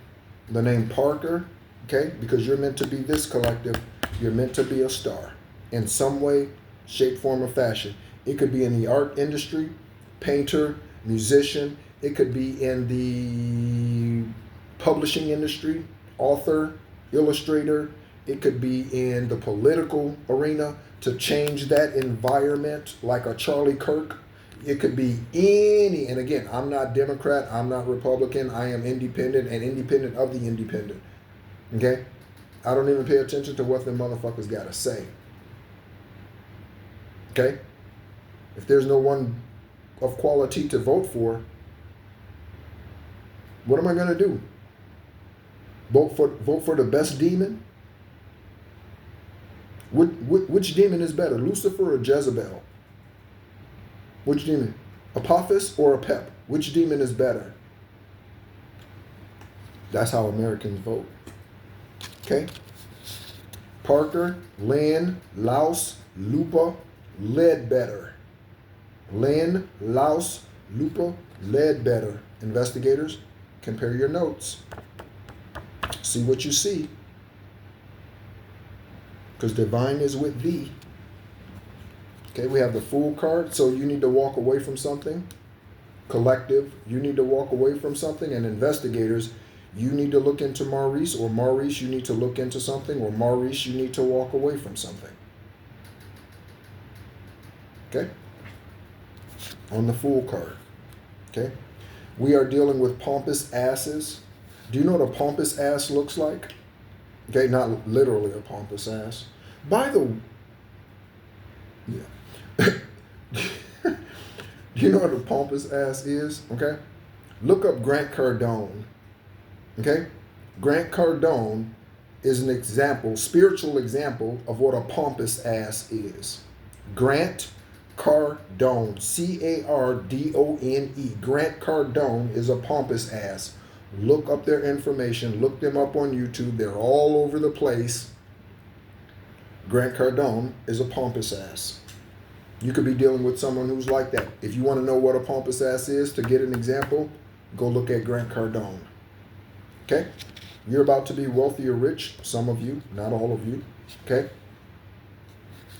The name Parker, okay, because you're meant to be this collective. You're meant to be a star in some way, shape, form, or fashion. It could be in the art industry, painter, musician. It could be in the publishing industry, author, illustrator. It could be in the political arena to change that environment like a Charlie Kirk. It could be any, and again, I'm not Democrat, I'm not Republican, I am independent and independent of the independent. Okay? I don't even pay attention to what the motherfuckers gotta say. Okay? If there's no one of quality to vote for, what am I gonna do? Vote for the best demon? Which demon is better, Lucifer or Jezebel? Which demon? Apophis or Apep? Which demon is better? That's how Americans vote. Okay? Parker, Lynn, Laus, Lupa, Ledbetter. Lynn, Laus, Lupa, Ledbetter. Investigators, compare your notes. See what you see. Because divine is with thee. Okay, we have the Fool card. So you need to walk away from something. Collective, you need to walk away from something. And investigators, you need to look into Maurice. Or Maurice, you need to look into something. Or Maurice, you need to walk away from something. Okay? On the Fool card. Okay? We are dealing with pompous asses. Do you know what a pompous ass looks like? Okay, not literally a pompous ass. By the way, yeah. Do you know what a pompous ass is? Okay? Look up Grant Cardone. Okay? Grant Cardone is an example, spiritual example of what a pompous ass is. Grant Cardone. C-A-R-D-O-N-E. Grant Cardone is a pompous ass. Look up their information. Look them up on YouTube. They're all over the place. Grant Cardone is a pompous ass. You could be dealing with someone who's like that. If you want to know what a pompous ass is, to get an example, go look at Grant Cardone. Okay? You're about to be wealthy or rich. Some of you, not all of you. Okay?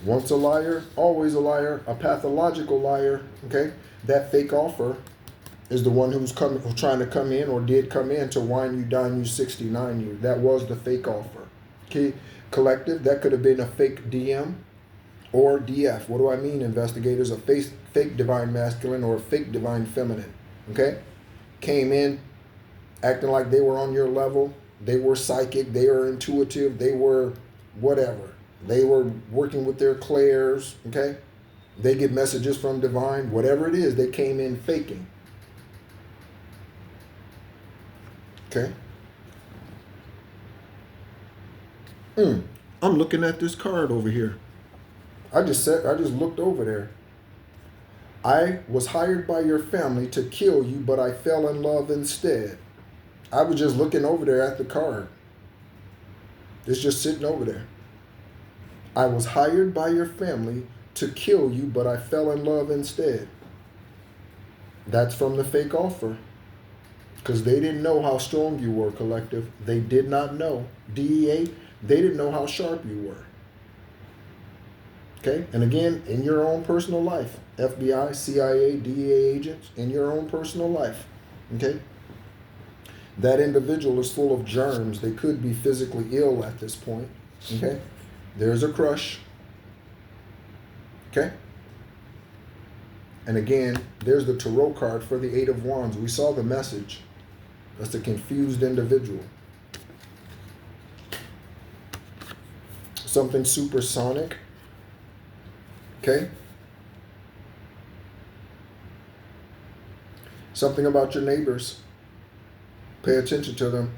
Once a liar, always a liar. A pathological liar. Okay? That fake offer is the one who's trying to come in or did come in to wine you, dine you, 69 you. That was the fake offer. Okay? Collective, that could have been a fake DM or DF. What do I mean, investigators? A fake divine masculine or a fake divine feminine. Okay? Came in, acting like they were on your level. They were psychic, they were intuitive, they were whatever. They were working with their clairs, okay? They get messages from divine, whatever it is, they came in faking. Okay? I'm looking at this card over here. I just looked over there. I was hired by your family to kill you, but I fell in love instead. I was just looking over there at the card. It's just sitting over there. I was hired by your family to kill you, but I fell in love instead. That's from the fake offer. Because they didn't know how strong you were, collective. They did not know. DEA, they didn't know how sharp you were. Okay? And again, in your own personal life, FBI, CIA, DEA agents, in your own personal life. Okay? That individual is full of germs. They could be physically ill at this point. Okay? There's a crush. Okay? And again, there's the tarot card for the Eight of Wands. We saw the message. That's a confused individual. Something supersonic. Okay? Something about your neighbors. Pay attention to them.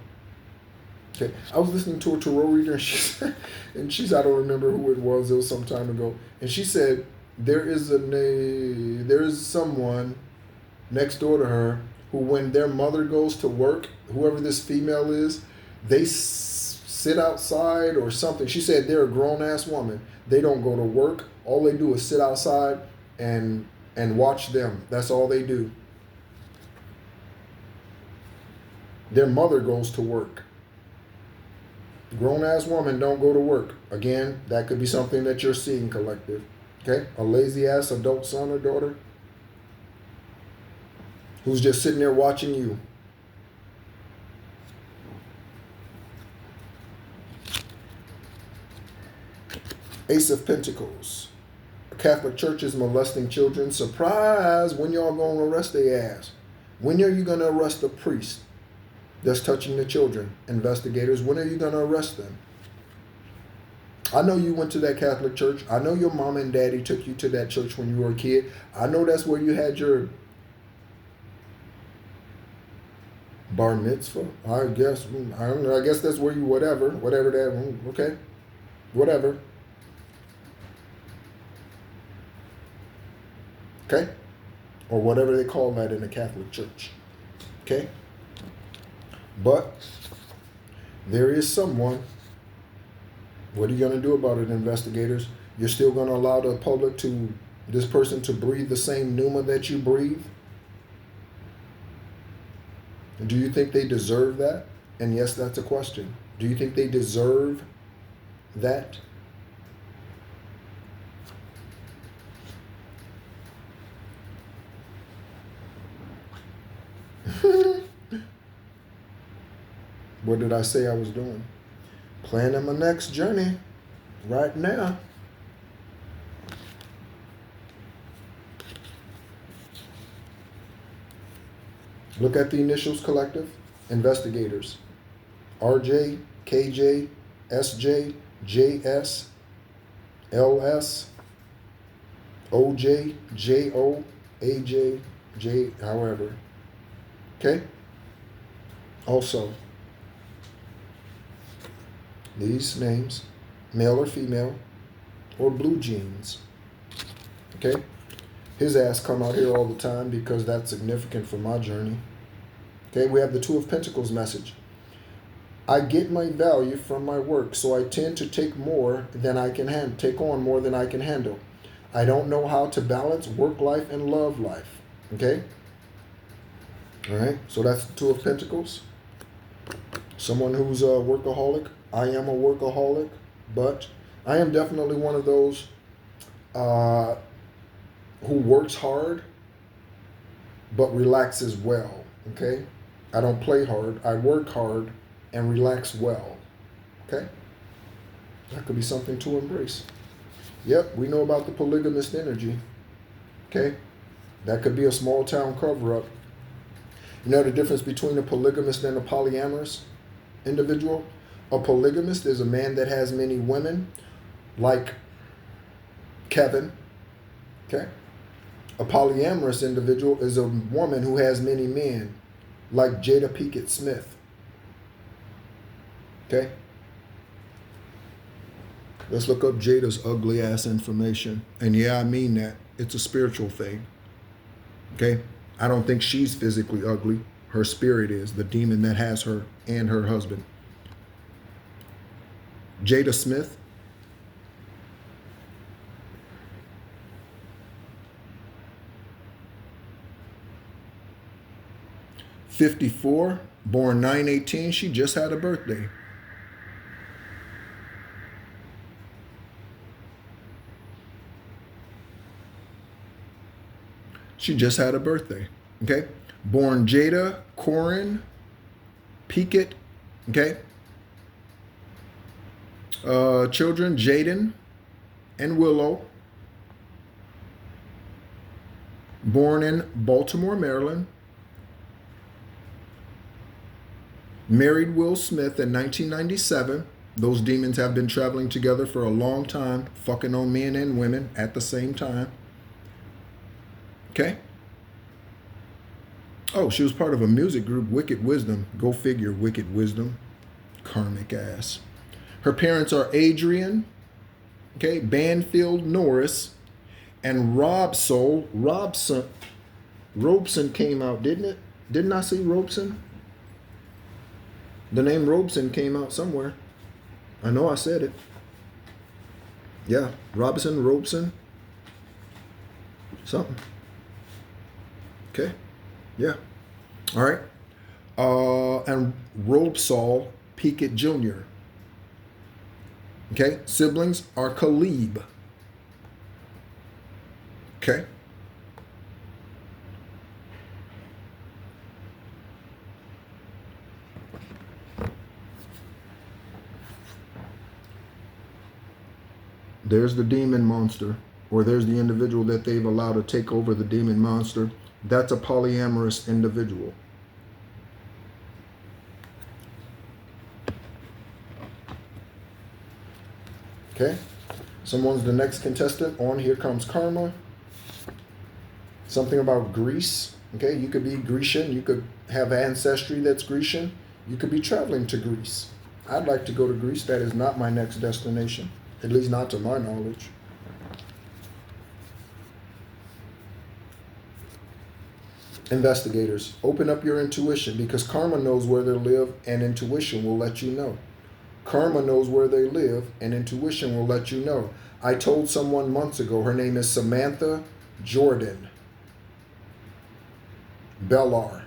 Okay. I was listening to a tarot reader and she's I don't remember who it was some time ago. And she said there is someone next door to her who, when their mother goes to work, whoever this female is, they sit outside or something. She said they're a grown-ass woman. They don't go to work. All they do is sit outside and watch them. That's all they do. Their mother goes to work. Grown-ass woman don't go to work. Again, that could be something that you're seeing, collective. Okay? A lazy-ass adult son or daughter who's just sitting there watching you. Ace of Pentacles. The Catholic Church is molesting children. Surprise! When y'all gonna arrest their ass? When are you gonna arrest the priest that's touching the children? Investigators, when are you gonna arrest them? I know you went to that Catholic church. I know your mom and daddy took you to that church when you were a kid. I know that's where you had your bar mitzvah. I guess. I don't know. I guess that's where you whatever that. Okay, whatever. Okay, or whatever they call that in the Catholic Church. Okay, but there is someone. What are you going to do about it, investigators? You're still going to allow the public this person to breathe the same pneuma that you breathe? Do you think they deserve that? And yes, that's a question. Do you think they deserve that? What did I say I was doing? Planning my next journey right now. Look at the initials, collective. Investigators. RJ, KJ, SJ, JS, LS, OJ, JO, AJ, J, however. Okay? Also, these names, male or female, or blue jeans. Okay? His ass come out here all the time because that's significant for my journey. Okay, we have the Two of Pentacles message. I get my value from my work, so I tend to take on more than I can handle. I don't know how to balance work life and love life. Okay? All right, so that's the Two of Pentacles. Someone who's a workaholic. I am a workaholic, but I am definitely one of those who works hard but relaxes well, okay? I don't play hard. I work hard and relax well, okay? That could be something to embrace. Yep, we know about the polygamist energy, okay? That could be a small town cover-up. You know the difference between a polygamist and a polyamorous individual? A polygamist is a man that has many women, like Kevin. Okay? A polyamorous individual is a woman who has many men, like Jada Pinkett Smith. Okay? Let's look up Jada's ugly ass information. And yeah, I mean that. It's a spiritual thing. Okay? I don't think she's physically ugly. Her spirit is, the demon that has her and her husband. Jada Smith. '54, born 9/18. She just had a birthday. She just had a birthday. Okay? Born Jada Corin Pinkett. Okay? Children Jaden and Willow. Born in Baltimore, Maryland. Married Will Smith in 1997. Those demons have been traveling together for a long time, fucking on men and women at the same time. Okay? Oh, she was part of a music group, Wicked Wisdom. Go figure, Wicked Wisdom. Karmic ass. Her parents are Adrian, okay, Banfield Norris, and Robson. Robeson came out, didn't it? Didn't I see Robeson? The name Robeson came out somewhere. I know I said it. Yeah, Robeson. Something. Okay. Yeah. All right. And Robesol Pinkett Jr. Okay. Siblings are Khalib. Okay. There's the demon monster, or there's the individual that they've allowed to take over the demon monster. That's a polyamorous individual. Okay, someone's the next contestant on Here Comes Karma. Something about Greece. Okay, you could be Grecian. You could have ancestry that's Grecian. You could be traveling to Greece. I'd like to go to Greece. That is not my next destination, at least not to my knowledge. Investigators, open up your intuition, because karma knows where they live and intuition will let you know. Karma knows where they live and intuition will let you know. I told someone months ago, her name is Samantha Jordan Bellar.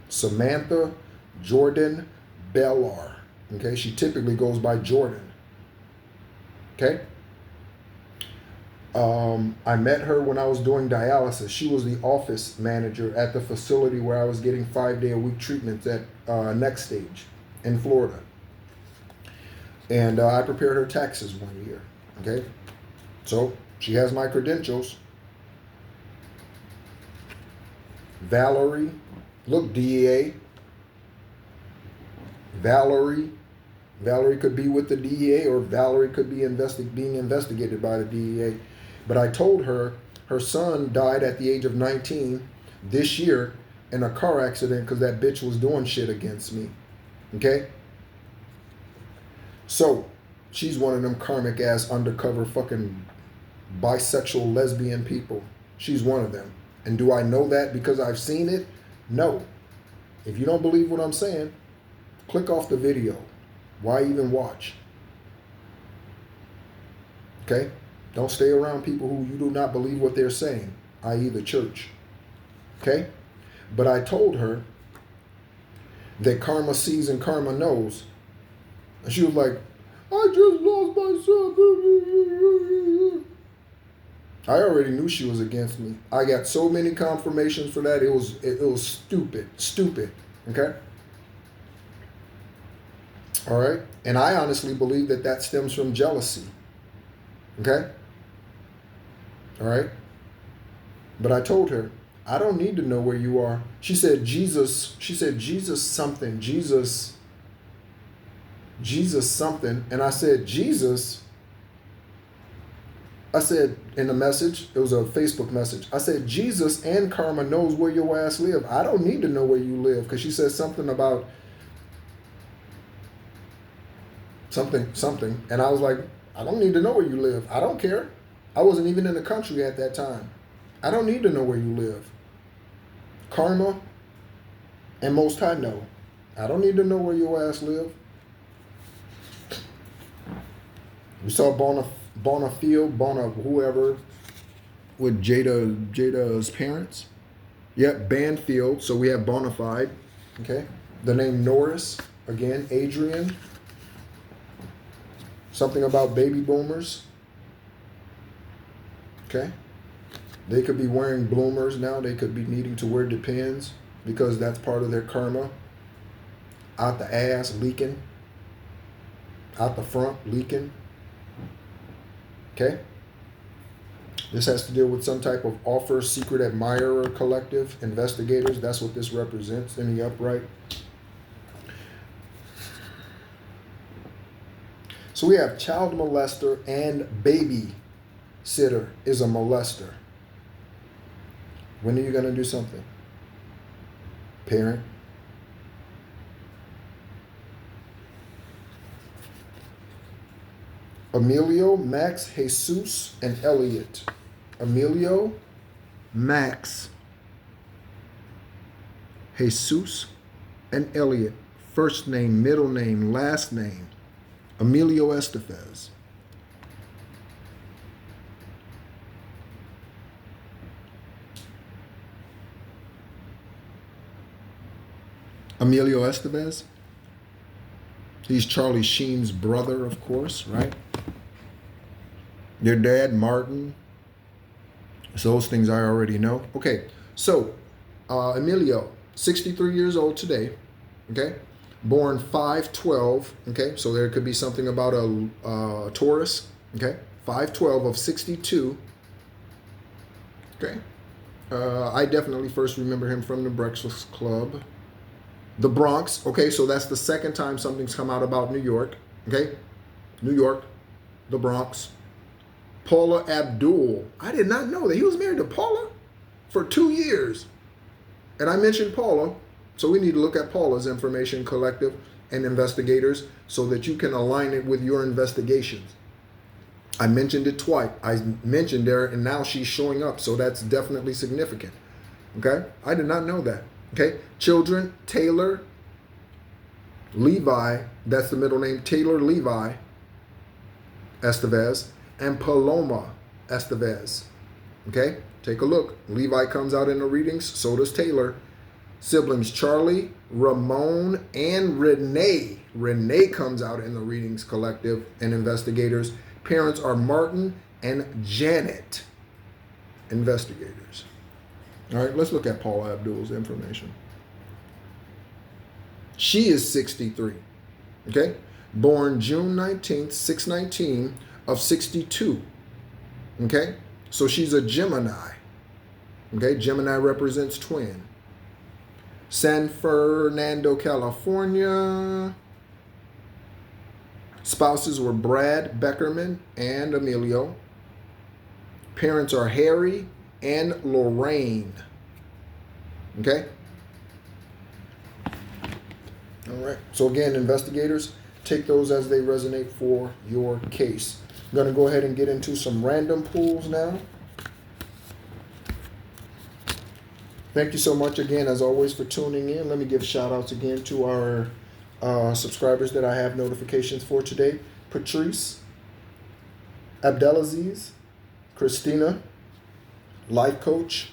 Samantha Jordan Bellar. Okay, she typically goes by Jordan. Okay? I met her when I was doing dialysis. She was the office manager at the facility where I was getting 5-day-a-week treatments at Next Stage in Florida. And I prepared her taxes one year. Okay? So she has my credentials. Valerie, look, DEA. Valerie could be with the DEA, or Valerie could be being investigated by the DEA. But I told her her son died at the age of 19 this year in a car accident because that bitch was doing shit against me. Okay? So, she's one of them karmic ass undercover fucking bisexual lesbian people. She's one of them. And do I know that because I've seen it? No. If you don't believe what I'm saying, click off the video. Why even watch? Okay? Don't stay around people who you do not believe what they're saying, i.e. the church. Okay? But I told her that karma sees and karma knows. And she was like, I just lost my son. I already knew she was against me. I got so many confirmations for that. It was stupid. Okay? All right? And I honestly believe that stems from jealousy. Okay? All right? But I told her, I don't need to know where you are. She said, Jesus something, Jesus something. And I said, Jesus. I said in the message, it was a Facebook message. I said, Jesus and Karma knows where your ass live. I don't need to know where you live. Because she said something about something. And I was like, I don't need to know where you live. I don't care. I wasn't even in the country at that time. I don't need to know where you live. Karma and Most High know. I don't need to know where your ass live. We saw Bona whoever with Jada's parents. Yep, Banfield. So we have Bonafide. Okay. The name Norris. Again, Adrian. Something about baby boomers. Okay. They could be wearing bloomers now. They could be needing to wear Depends because that's part of their karma. Out the ass leaking. Out the front leaking. Okay. This has to deal with some type of offer, secret admirer collective, investigators. That's what this represents in the upright. So we have child molester and baby sitter is a molester. When are you going to do something? Parent. Emilio, Max, Jesus, and Elliot. Emilio, Max, Jesus, and Elliot. First name, middle name, last name. Emilio Estevez. Emilio Estevez. He's Charlie Sheen's brother, of course, right? Their dad, Martin. So those things I already know. Okay, so Emilio, 63 years old today, okay? Born 5/12, okay? So there could be something about a Taurus, okay? 5/12 of 62, okay? I definitely first remember him from the Breakfast Club. The Bronx, okay? So that's the second time something's come out about New York, okay? New York, the Bronx. Paula Abdul. I did not know that he was married to Paula for 2 years. And I mentioned Paula, so we need to look at Paula's information collective and investigators so that you can align it with your investigations. I mentioned it twice. I mentioned there, and now she's showing up, so that's definitely significant. Okay? I did not know that. Okay? Children, Taylor, Levi, that's the middle name, Taylor Levi Estevez, and Paloma Estevez. Okay? Take a look. Levi comes out in the readings, so does Taylor. Siblings Charlie, Ramon, and Renee. Renee comes out in the readings collective and investigators. Parents are Martin and Janet, investigators. All right, let's look at Paula Abdul's information. She is 63, okay? Born June 19th, 6/19 of 62, okay? So she's a Gemini, okay? Gemini represents twin. San Fernando, California. Spouses were Brad Beckerman and Emilio. Parents are Harry and Lorraine. Okay? All right. So again, investigators, take those as they resonate for your case. I'm going to go ahead and get into some random pulls now. Thank you so much again, as always, for tuning in. Let me give shout outs again to our subscribers that I have notifications for today. Patrice, Abdelaziz, Christina, Life Coach,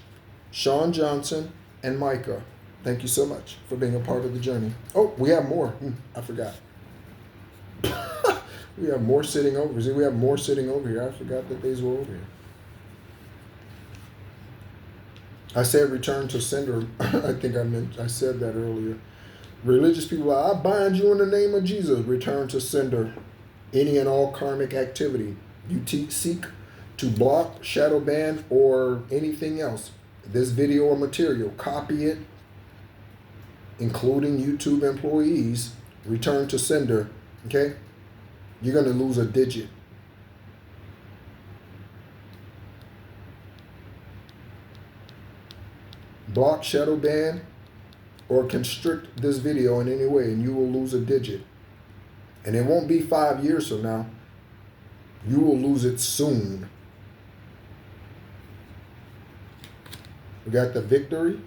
Sean Johnson, and Micah. Thank you so much for being a part of the journey. Oh, we have more. I forgot. We have more sitting over. See, we have more sitting over here. I forgot that these were over here. I said return to sender. I think I said that earlier. Religious people, I bind you in the name of Jesus. Return to sender. Any and all karmic activity you seek to block, shadow ban, or anything else. this video or material, copy it, including YouTube employees, return to sender, okay? You're going to lose a digit. Block, shadow ban, or constrict this video in any way, and you will lose a digit. And it won't be 5 years from now. You will lose it soon. We got the victory.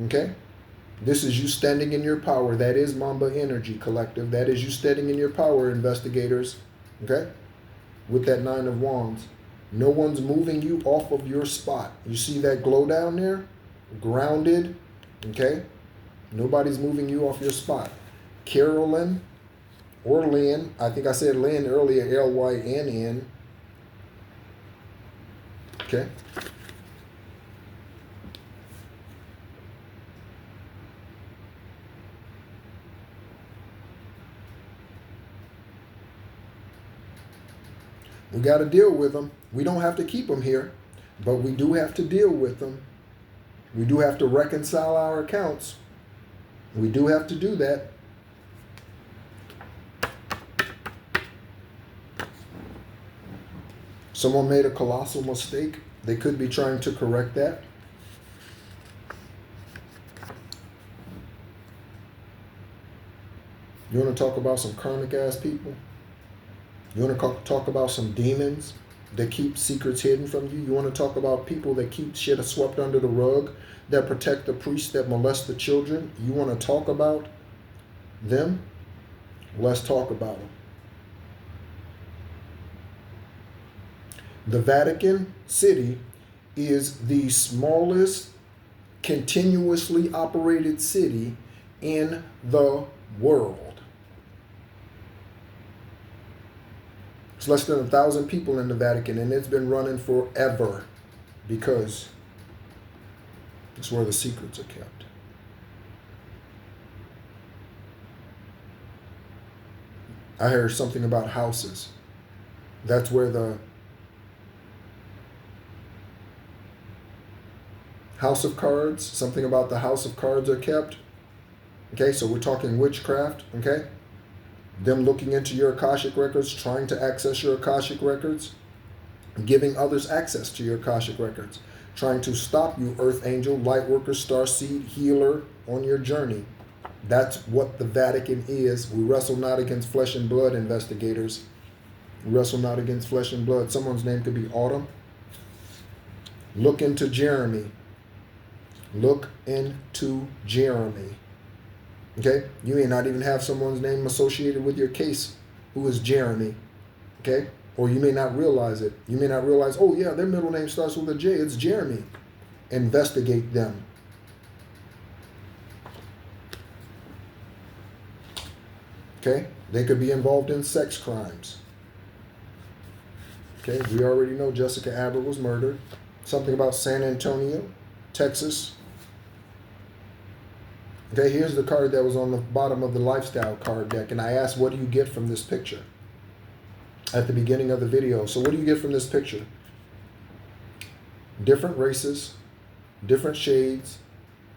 Okay? This is you standing in your power. That is Mamba Energy Collective. That is you standing in your power, investigators. Okay? With that 9 of Wands. No one's moving you off of your spot. You see that glow down there? Grounded. Okay? Nobody's moving you off your spot. Carolyn or Lynn. I think I said Lynn earlier. L-Y-N-N. Okay? We got to deal with them. We don't have to keep them here, but we do have to deal with them. We do have to reconcile our accounts. We do have to do that. Someone made a colossal mistake. They could be trying to correct that. You want to talk about some karmic ass people? You want to talk about some demons that keep secrets hidden from you? You want to talk about people that keep shit swept under the rug, that protect the priests, that molest the children? You want to talk about them? Let's talk about them. The Vatican City is the smallest continuously operated city in the world. It's less than 1,000 people in the Vatican, and it's been running forever because it's where the secrets are kept. I heard something about houses. That's where the House of Cards, something about the House of Cards are kept. Okay, so we're talking witchcraft, okay? Them looking into your Akashic records, trying to access your Akashic records, giving others access to your Akashic records, trying to stop you, Earth Angel, Lightworker, Starseed, Healer, on your journey. That's what the Vatican is. We wrestle not against flesh and blood, investigators. We wrestle not against flesh and blood. Someone's name could be Autumn. Look into Jeremy. Look into Jeremy. Okay? You may not even have someone's name associated with your case who is Jeremy. Okay? Or you may not realize it. You may not realize, oh yeah, their middle name starts with a J. It's Jeremy. Investigate them. Okay? They could be involved in sex crimes. Okay? We already know Jessica Aber was murdered. Something about San Antonio, Texas. Okay, here's the card that was on the bottom of the lifestyle card deck, and I asked, what do you get from this picture? At the beginning of the video. So what do you get from this picture? Different races, different shades,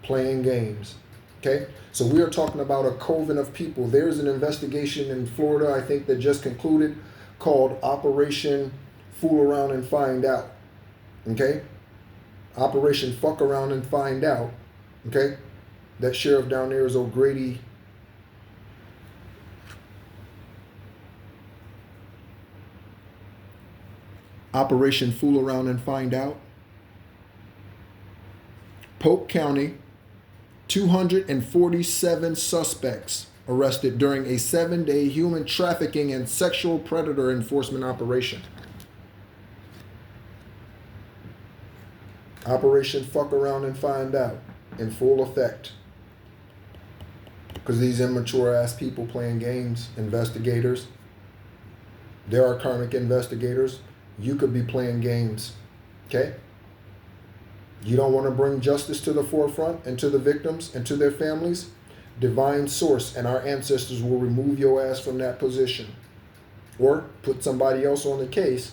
playing games. Okay, so we are talking about a coven of people. There's an investigation in Florida, I think, that just concluded called Operation Fool Around and Find Out. Okay, Operation Fuck Around and Find Out. Okay. That sheriff down there is O'Grady. Operation Fool Around and Find Out. Polk County, 247 suspects arrested during a 7-day human trafficking and sexual predator enforcement operation. Operation Fuck Around and Find Out in full effect. Because these immature ass people playing games, investigators. There are karmic investigators. You could be playing games. Okay? You don't want to bring justice to the forefront and to the victims and to their families. Divine source and our ancestors will remove your ass from that position. Or put somebody else on the case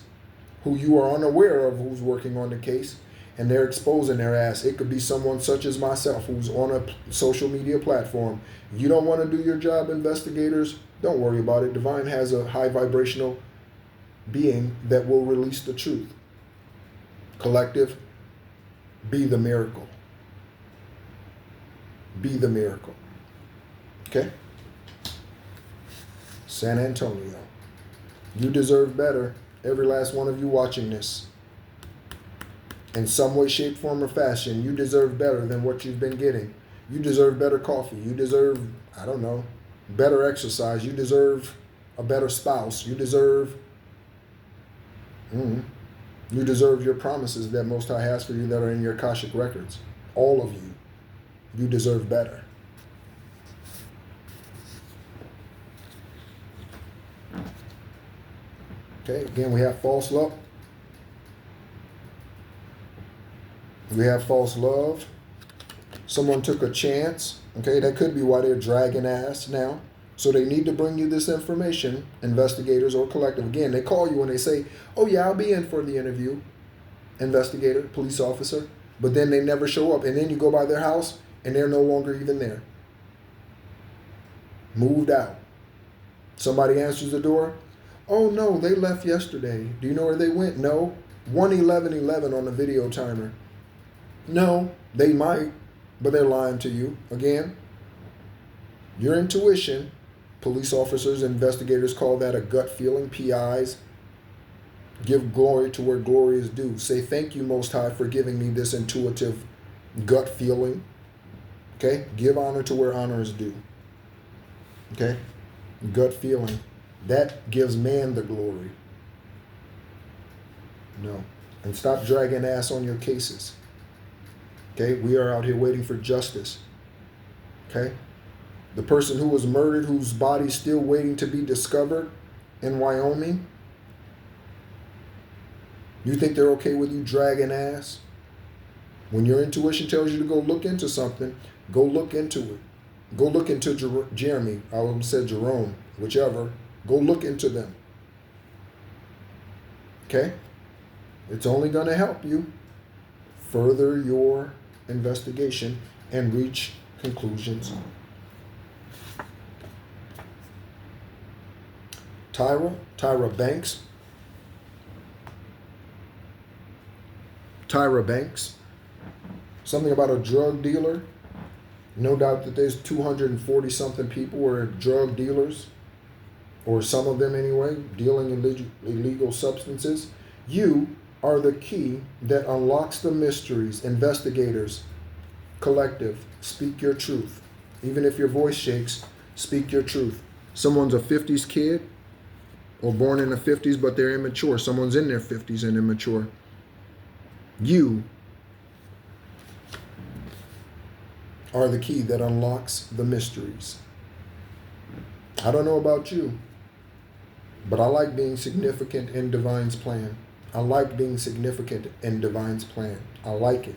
who you are unaware of who's working on the case, and they're exposing their ass. It could be someone such as myself who's on a social media platform. You don't want to do your job, investigators? Don't worry about it. Divine has a high vibrational being that will release the truth. Collective, be the miracle. Be the miracle. Okay? San Antonio. You deserve better. Every last one of you watching this. In some way, shape, form, or fashion, you deserve better than what you've been getting. You deserve better coffee. You deserve, I don't know, better exercise. You deserve a better spouse. You deserve your promises that Most High has for you that are in your Akashic records. All of you. You deserve better. Okay, again, we have false love. We have false love. Someone took a chance. Okay, that could be why they're dragging ass now. So they need to bring you this information, investigators or collective. Again, they call you and they say, oh yeah, I'll be in for the interview. Investigator, police officer. But then they never show up. And then you go by their house and they're no longer even there. Moved out. Somebody answers the door. Oh no, they left yesterday. Do you know where they went? No. 1:11:11 on the video timer. No, they might, but they're lying to you. Again, your intuition, police officers, investigators call that a gut feeling, PIs. Give glory to where glory is due. Say thank you, Most High, for giving me this intuitive gut feeling. Okay? Give honor to where honor is due. Okay? Gut feeling. That gives man the glory. No. And stop dragging ass on your cases. Okay? We are out here waiting for justice. Okay? The person who was murdered, whose body's still waiting to be discovered in Wyoming, you think they're okay with you dragging ass? When your intuition tells you to go look into something, go look into it. Go look into Jeremy. I almost said Jerome. Whichever. Go look into them. Okay? It's only going to help you further your investigation and reach conclusions. Tyra Banks. Tyra Banks. Something about a drug dealer. No doubt that there's 240 something people who are drug dealers, or some of them anyway, dealing in illegal substances. You are the key that unlocks the mysteries. Investigators, collective, speak your truth. Even if your voice shakes, speak your truth. Someone's a 50s kid or born in the 50s, but they're immature. Someone's in their 50s and immature. You are the key that unlocks the mysteries. I don't know about you, but I like being significant in Divine's plan. I like being significant in Divine's plan. I like it.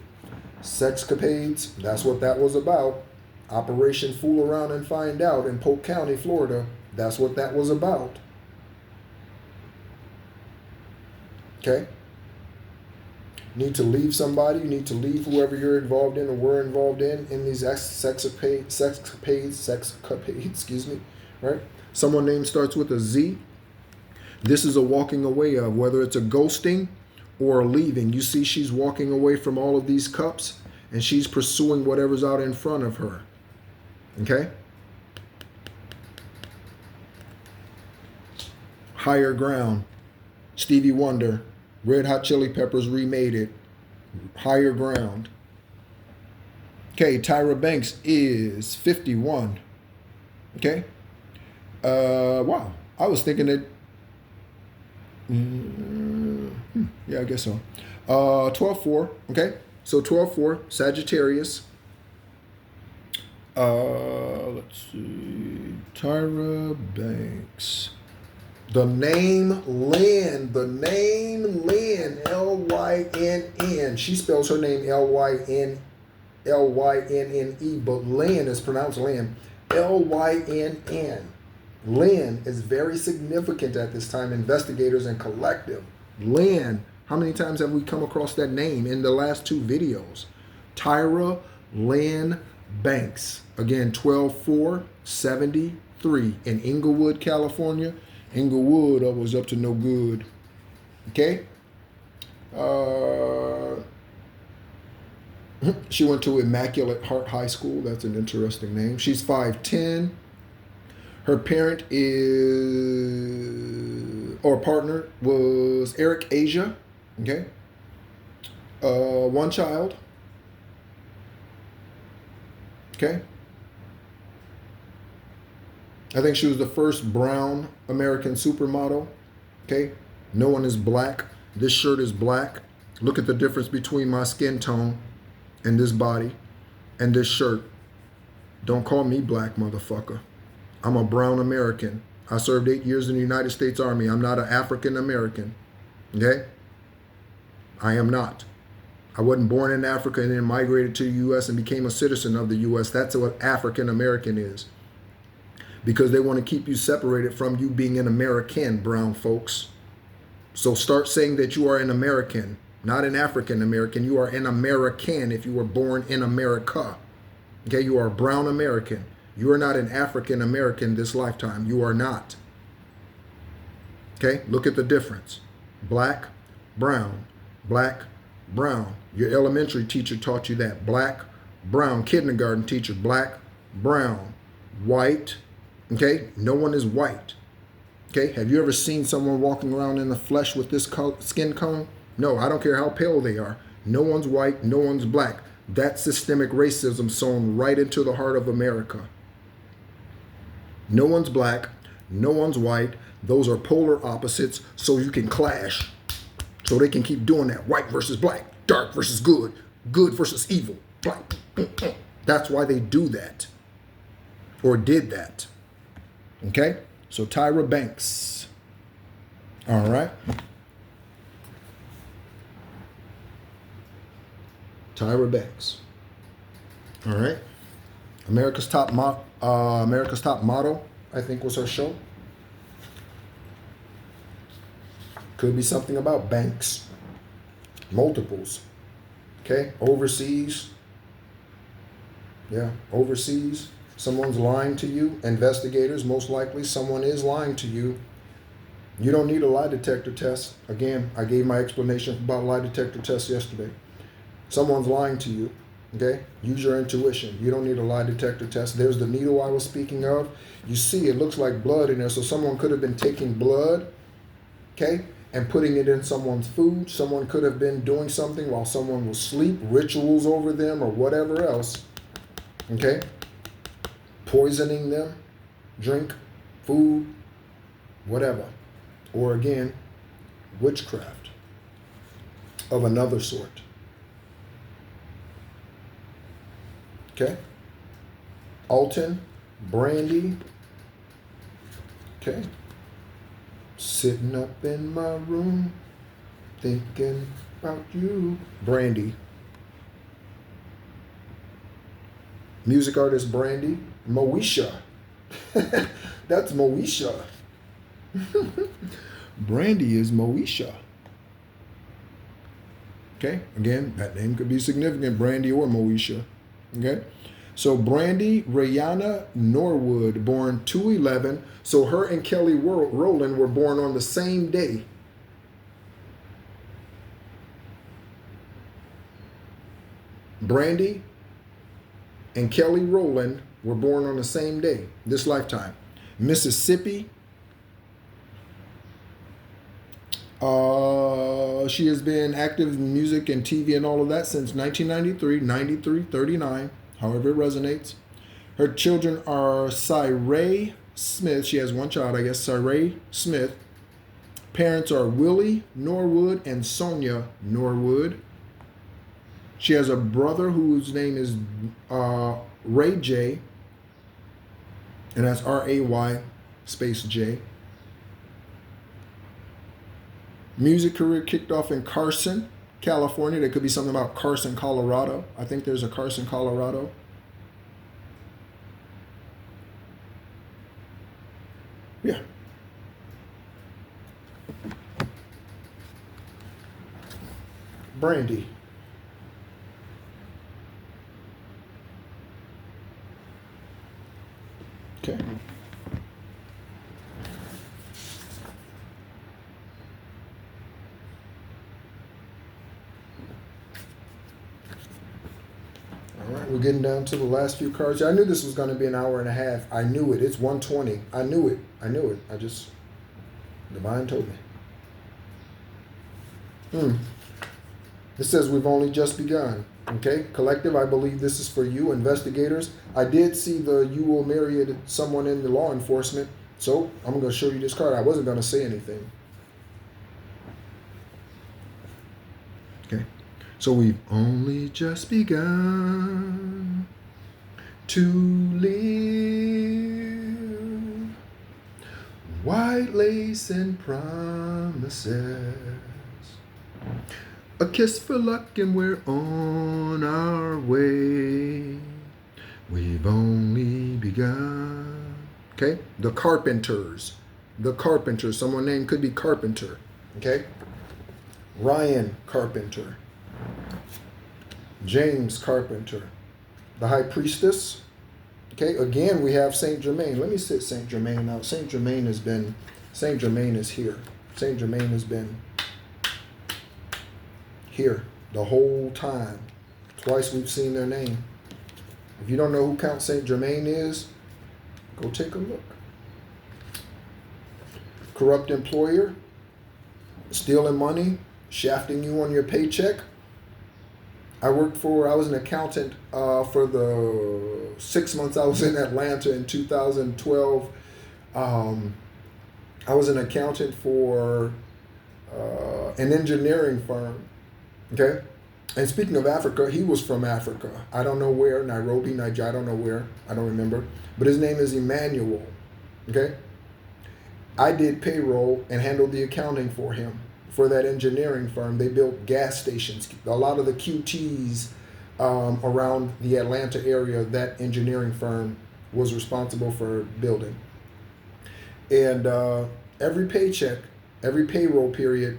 Sexcapades, that's what that was about. Operation Fool Around and Find Out in Polk County, Florida. That's what that was about. Okay? You need to leave somebody. You need to leave whoever you're involved in or were involved in these sexcapades, excuse me, right? Someone name starts with a Z. This is a walking away of, whether it's a ghosting or a leaving. You see she's walking away from all of these cups and she's pursuing whatever's out in front of her. Okay? Higher Ground. Stevie Wonder. Red Hot Chili Peppers remade it. Higher Ground. Okay, Tyra Banks is 51. Okay? Wow. I was thinking that... yeah, I guess so. 12-4. Okay? So 12-4, Sagittarius. Let's see. Tyra Banks. The name Lynn. L-Y-N-N. She spells her name L-Y-N-N-E, but Lynn is pronounced Lynn. L-Y-N-N. Lynn is very significant at this time. Investigators and collective. Lynn, How many times have we come across that name in the last 2 videos? Tyra Lynn Banks. Again, 12473 in Inglewood, California. Inglewood, I was up to no good. Okay? She went to Immaculate Heart High School. That's an interesting name. She's 5'10". Her parent partner was Eric Asia. Okay. 1 child. Okay. I think she was the first brown American supermodel. Okay. No one is black. This shirt is black. Look at the difference between my skin tone and this body and this shirt. Don't call me black, motherfucker. I'm a brown American. I served 8 years in the United States Army. I'm not an African American. Okay? I am not. I wasn't born in Africa and then migrated to the U.S. and became a citizen of the U.S. That's what African American is. Because they want to keep you separated from you being an American, brown folks. So start saying that you are an American, not an African American. You are an American if you were born in America. Okay, you are a brown American. You are not an African American this lifetime. You are not. Okay, look at the difference. Black, brown, black, brown. Your elementary teacher taught you that. Black, brown. Kindergarten teacher, black, brown, white. Okay, no one is white. Okay, have you ever seen someone walking around in the flesh with this skin cone? No, I don't care how pale they are. No one's white, no one's black. That's systemic racism sewn right into the heart of America. No one's black, no one's white. Those are polar opposites, so you can clash. So they can keep doing that. White versus black, dark versus good, good versus evil, black. That's why they do that. Or did that. Okay? So Tyra Banks. All right. Tyra Banks. All right. America's Top Model, I think was her show. Could be something about banks. Multiples. Okay. Overseas. Yeah. Overseas. Someone's lying to you. Investigators, most likely someone is lying to you. You don't need a lie detector test. Again, I gave my explanation about lie detector tests yesterday. Someone's lying to you. Okay? Use your intuition. You don't need a lie detector test. There's the needle I was speaking of. You see, it looks like blood in there. So someone could have been taking blood, okay, and putting it in someone's food. Someone could have been doing something while someone was asleep, rituals over them or whatever else. Okay? Poisoning them, drink, food, whatever. Or again, witchcraft of another sort. Okay? Alton, Brandy. Okay? Sitting up in my room, thinking about you. Brandy. Music artist Brandy. Moesha. That's Moesha. Brandy is Moesha. Okay? Again, that name could be significant, Brandy or Moesha. Okay? So Brandy Rihanna Norwood, born 2/11. So her and Kelly Rowland were born on the same day. Brandy and Kelly Rowland were born on the same day, this lifetime. Mississippi. She has been active in music and TV and all of that since 1993, 93, 39, however it resonates. Her children are Cyree Smith. She has 1 child, I guess, Cyree Smith. Parents are Willie Norwood and Sonia Norwood. She has a brother whose name is Ray J, and that's R-A-Y space J. Music career kicked off in Carson, California. There could be something about Carson, Colorado. I think there's a Carson, Colorado. Yeah. Brandy. Okay. All right, we're getting down to the last few cards. I knew this was going to be an hour and a half. I knew it. It's 1:20. I knew it. I just, Divine told me. It says we've only just begun. Okay, collective, I believe this is for you. Investigators, I did see the you will marry someone in the law enforcement, so I'm going to show you this card. I wasn't going to say anything. Okay, so we've only just begun to live. White lace and promises. A kiss for luck and we're on our way. We've only begun. Okay? The Carpenters. The Carpenters. Someone named could be Carpenter. Okay? Ryan Carpenter. James Carpenter. The High Priestess. Okay? Again, we have Saint Germain. Let me sit Saint Germain out. Saint Germain is here. Saint Germain has been here the whole time. Twice we've seen their name. If you don't know who Count Saint Germain is, go take a look. Corrupt employer, stealing money, shafting you on your paycheck. I was an accountant for the 6 months I was in Atlanta in 2012. I was an accountant for an engineering firm. Okay? And speaking of Africa, he was from Africa. I don't know where, Nairobi, Nigeria, I don't know where, I don't remember. But his name is Emmanuel. Okay? I did payroll and handled the accounting for him. For that engineering firm, they built gas stations. A lot of the QTs around the Atlanta area, that engineering firm was responsible for building. And every paycheck, every payroll period,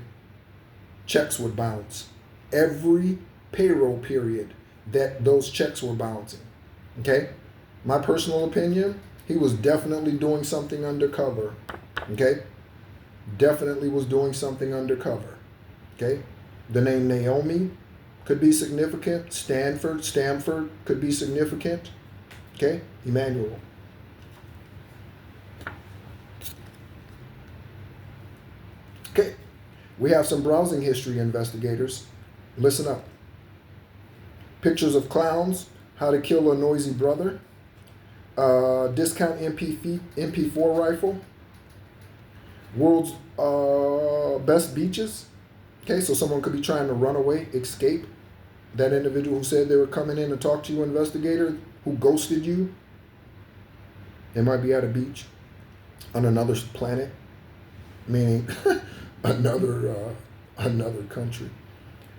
checks would bounce. Every payroll period that those checks were bouncing. Okay? My personal opinion, he was definitely doing something undercover. Okay? Definitely was doing something undercover. Okay? The name Naomi could be significant. Stamford could be significant. Okay? Emmanuel. Okay. We have some browsing history, investigators. Listen up. Pictures of clowns, how to kill a noisy brother, discount MP4 rifle, world's best beaches. Okay, so someone could be trying to run away, escape. That individual who said they were coming in to talk to you, investigator, who ghosted you. They might be at a beach on another planet, meaning another country.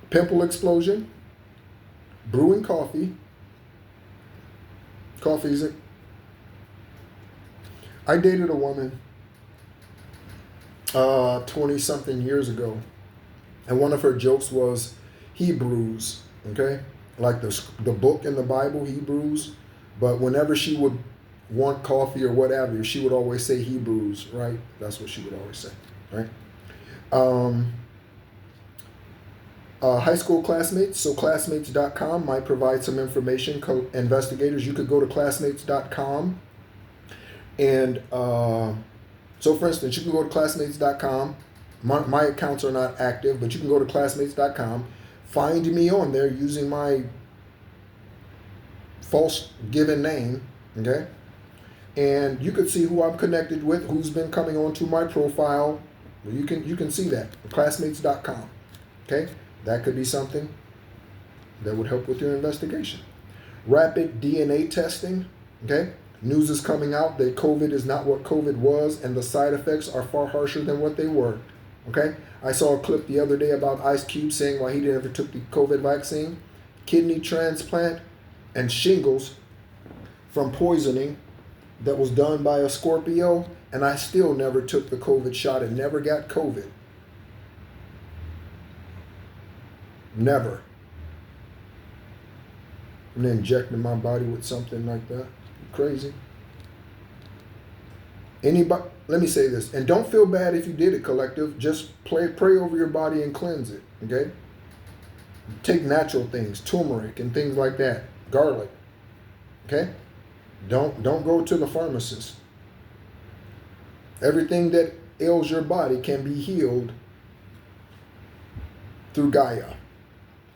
Pimple explosion, brewing coffee. Coffee is it? I dated a woman 20-something years ago, and one of her jokes was Hebrews, okay? Like the book in the Bible, Hebrews, but whenever she would want coffee or whatever, she would always say Hebrews, right? That's what she would always say, right? High school classmates, so classmates.com might provide some information. Investigators, you could go to classmates.com and so for instance, you can go to classmates.com. My accounts are not active, but you can go to classmates.com, find me on there using my false given name, okay? And you could see who I'm connected with, who's been coming onto my profile. You can see that, classmates.com, okay? That could be something that would help with your investigation. Rapid DNA testing, okay? News is coming out that COVID is not what COVID was, and the side effects are far harsher than what they were, okay? I saw a clip the other day about Ice Cube saying why he never took the COVID vaccine. Kidney transplant and shingles from poisoning that was done by a Scorpio, and I still never took the COVID shot and never got COVID. Never. And then injecting my body with something like that. Crazy. Anybody, let me say this, and don't feel bad if you did it, collective. Just pray over your body and cleanse it, okay? Take natural things, turmeric and things like that, garlic, okay? Don't go to the pharmacist. Everything that ails your body can be healed through Gaia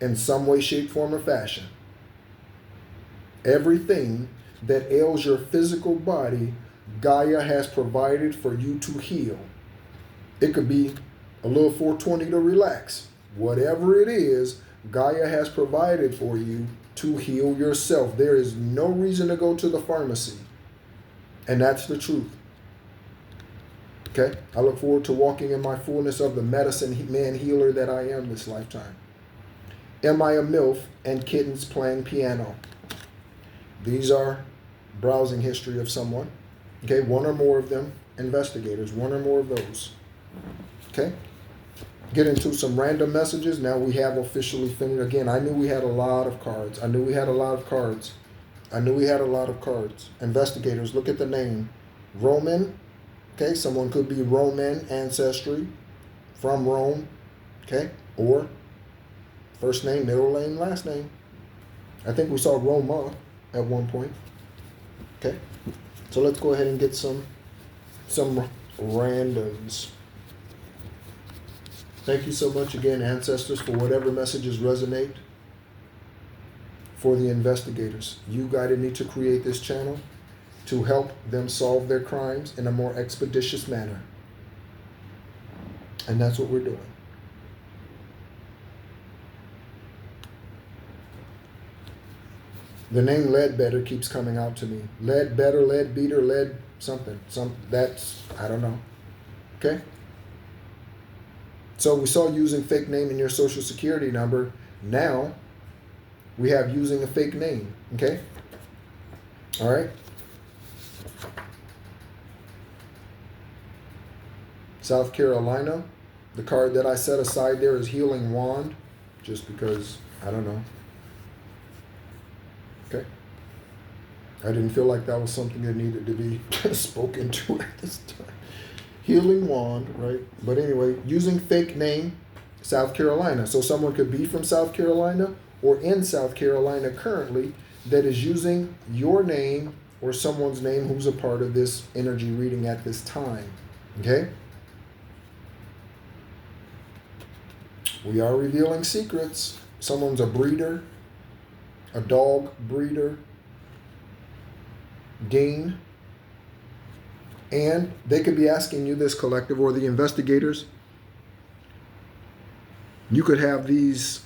in some way, shape, form, or fashion. Everything that ails your physical body, Gaia has provided for you to heal. It could be a little 420 to relax. Whatever it is, Gaia has provided for you to heal yourself. There is no reason to go to the pharmacy. And that's the truth. Okay? I look forward to walking in my fullness of the medicine man healer that I am this lifetime. Am I a MILF and kittens playing piano? These are browsing history of someone. Okay, one or more of them, investigators, one or more of those. Okay, get into some random messages. Now we have officially finished. Again, I knew we had a lot of cards. Investigators, look at the name. Roman. Okay, someone could be Roman ancestry from Rome. Okay, or first name, middle name, last name. I think we saw Roma at one point. Okay, so let's go ahead and get some randoms. Thank you so much again, ancestors, for whatever messages resonate for the investigators. You guided me to create this channel to help them solve their crimes in a more expeditious manner. And that's what we're doing. The name Leadbetter keeps coming out to me. Leadbetter, Leadbeater, Lead something. That's, I don't know. Okay? So we saw using fake name in your social security number. Now we have using a fake name. Okay? All right? South Carolina. The card that I set aside there is Healing Wand, just because, I don't know. Okay. I didn't feel like that was something that needed to be spoken to at this time. Healing Wand, right? But anyway, using fake name, South Carolina. So someone could be from South Carolina or in South Carolina currently that is using your name or someone's name who's a part of this energy reading at this time. Okay? We are revealing secrets. Someone's a breeder, a dog breeder, Dean, and they could be asking you this, collective, or the investigators. You could have these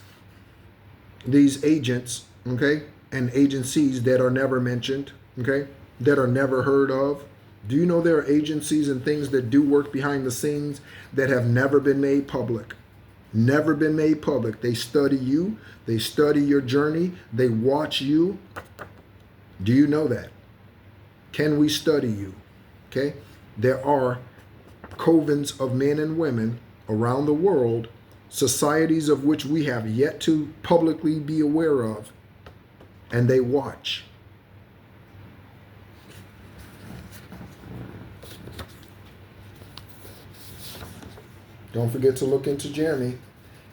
agents, okay, and agencies that are never mentioned, okay, that are never heard of. Do you know there are agencies and things that do work behind the scenes that have never been made public? Never been made public. They study you. They study your journey. They watch you. Do you know that? Can we study you? Okay? There are covens of men and women around the world, societies of which we have yet to publicly be aware of, and they watch. Don't forget to look into Jeremy.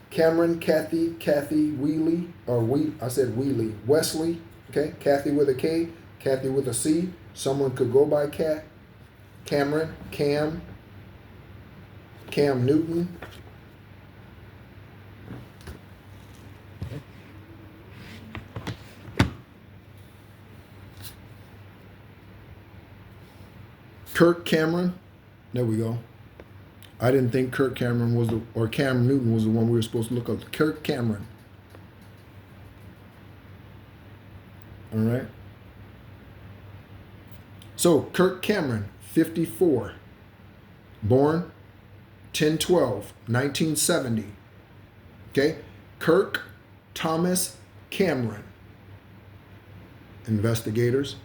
Cameron, Kathy, Wheelie, Wheelie, Wesley, okay? Kathy with a K, Kathy with a C. Someone could go by Cameron, Cam Newton. Kirk Cameron. There we go. I didn't think Kirk Cameron was or Cam Newton was the one we were supposed to look up. Kirk Cameron. All right. So Kirk Cameron, 54, born 10/12/1970. Okay. Kirk Thomas Cameron. Investigators.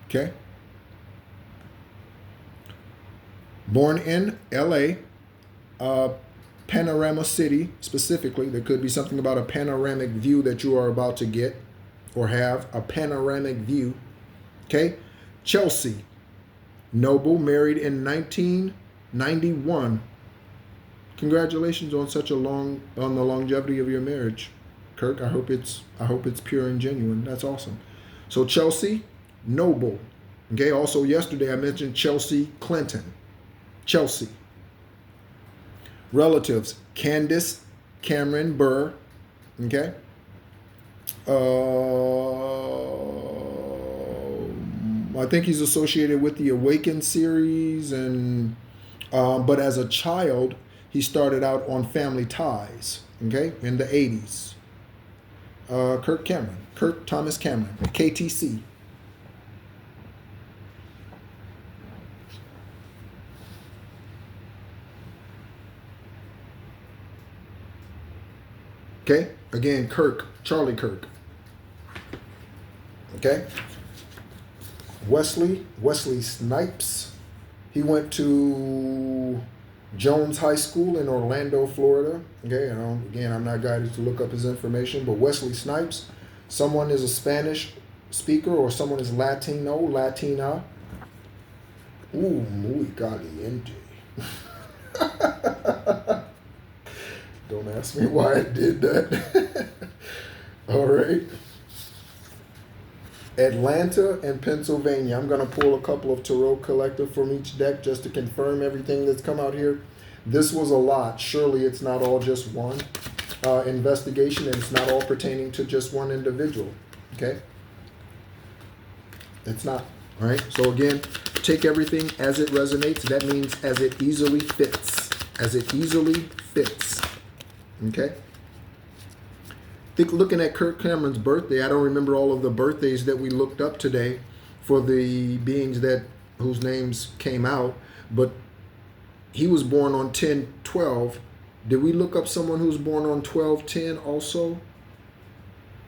Okay. Born in LA, Panorama City specifically. There could be something about a panoramic view that you are about to get or have a panoramic view. Okay. Chelsea Noble, married in 1991. Congratulations on the longevity of your marriage, Kirk. I hope it's pure and genuine. That's awesome. So Chelsea Noble. Okay. Also yesterday I mentioned Chelsea Clinton. Chelsea. Relatives: Candace Cameron Burr. Okay. I think he's associated with the Awakened series, and but as a child, he started out on Family Ties, okay, in the 80s. Kirk Thomas Cameron, KTC. Okay, again, Charlie Kirk. Okay. Wesley Snipes. He went to Jones High School in Orlando, Florida. Okay, again, I'm not guided to look up his information, but Wesley Snipes, someone is a Spanish speaker or someone is Latina. Ooh, muy caliente. Don't ask me why I did that. All right. Atlanta and Pennsylvania. I'm going to pull a couple of Tarot Collective from each deck just to confirm everything that's come out here. This was a lot. Surely it's not all just one investigation, and it's not all pertaining to just one individual. Okay? It's not. All right? So again, take everything as it resonates. That means as it easily fits. As it easily fits. Okay? Looking at Kirk Cameron's birthday, I don't remember all of the birthdays that we looked up today for the beings whose names came out, but he was born on 10/12. Did we look up someone who's born on 12/10 also?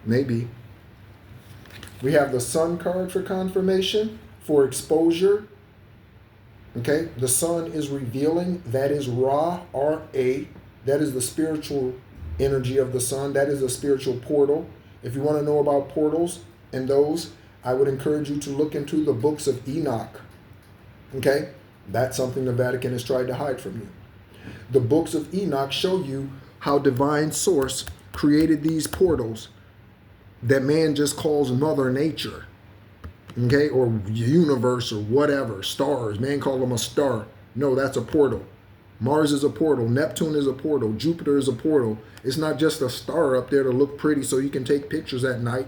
Maybe. We have the Sun card for confirmation, for exposure. Okay, the Sun is revealing. That is Ra, R-A. That is the spiritual energy of the Sun. That is a spiritual portal. If you want to know about portals and those, I would encourage you to look into the books of Enoch. Okay? That's something the Vatican has tried to hide from you. The books of Enoch show you how divine source created these portals that man just calls Mother Nature. Okay? Or universe or whatever. Stars. Man call them a star. No, that's a portal. Mars is a portal. Neptune is a portal. Jupiter is a portal. It's not just a star up there to look pretty so you can take pictures at night.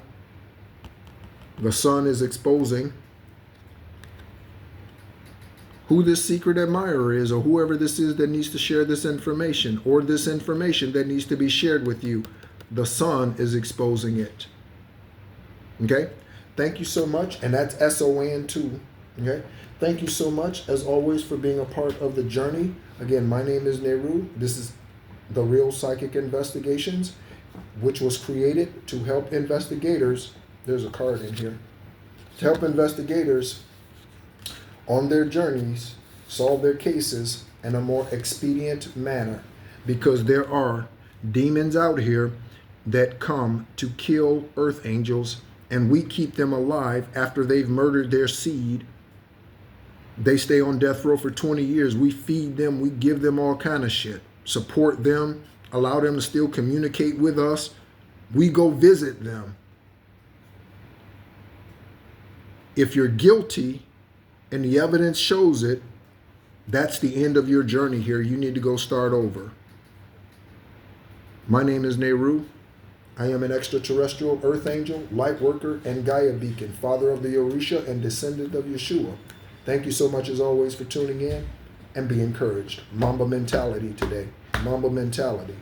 The Sun is exposing who this secret admirer is, or whoever this is that needs to share this information, or this information that needs to be shared with you. The Sun is exposing it. Okay? Thank you so much. And that's SON too. Okay? Thank you so much, as always, for being a part of the journey. Again, my name is Nehru. This is the Real Psychic Investigations, which was created to help investigators. There's a card in here. To help investigators on their journeys solve their cases in a more expedient manner. Because there are demons out here that come to kill earth angels, and we keep them alive after they've murdered their seed. They stay on death row for 20 years. We feed them. We give them all kind of shit. Support them. Allow them to still communicate with us. We go visit them. If you're guilty and the evidence shows it, that's the end of your journey here. You need to go start over. My name is Nehru. I am an extraterrestrial earth angel, light worker, and Gaia beacon, father of the Orisha and descendant of Yeshua. Thank you so much, as always, for tuning in, and be encouraged. Mamba mentality today. Mamba mentality.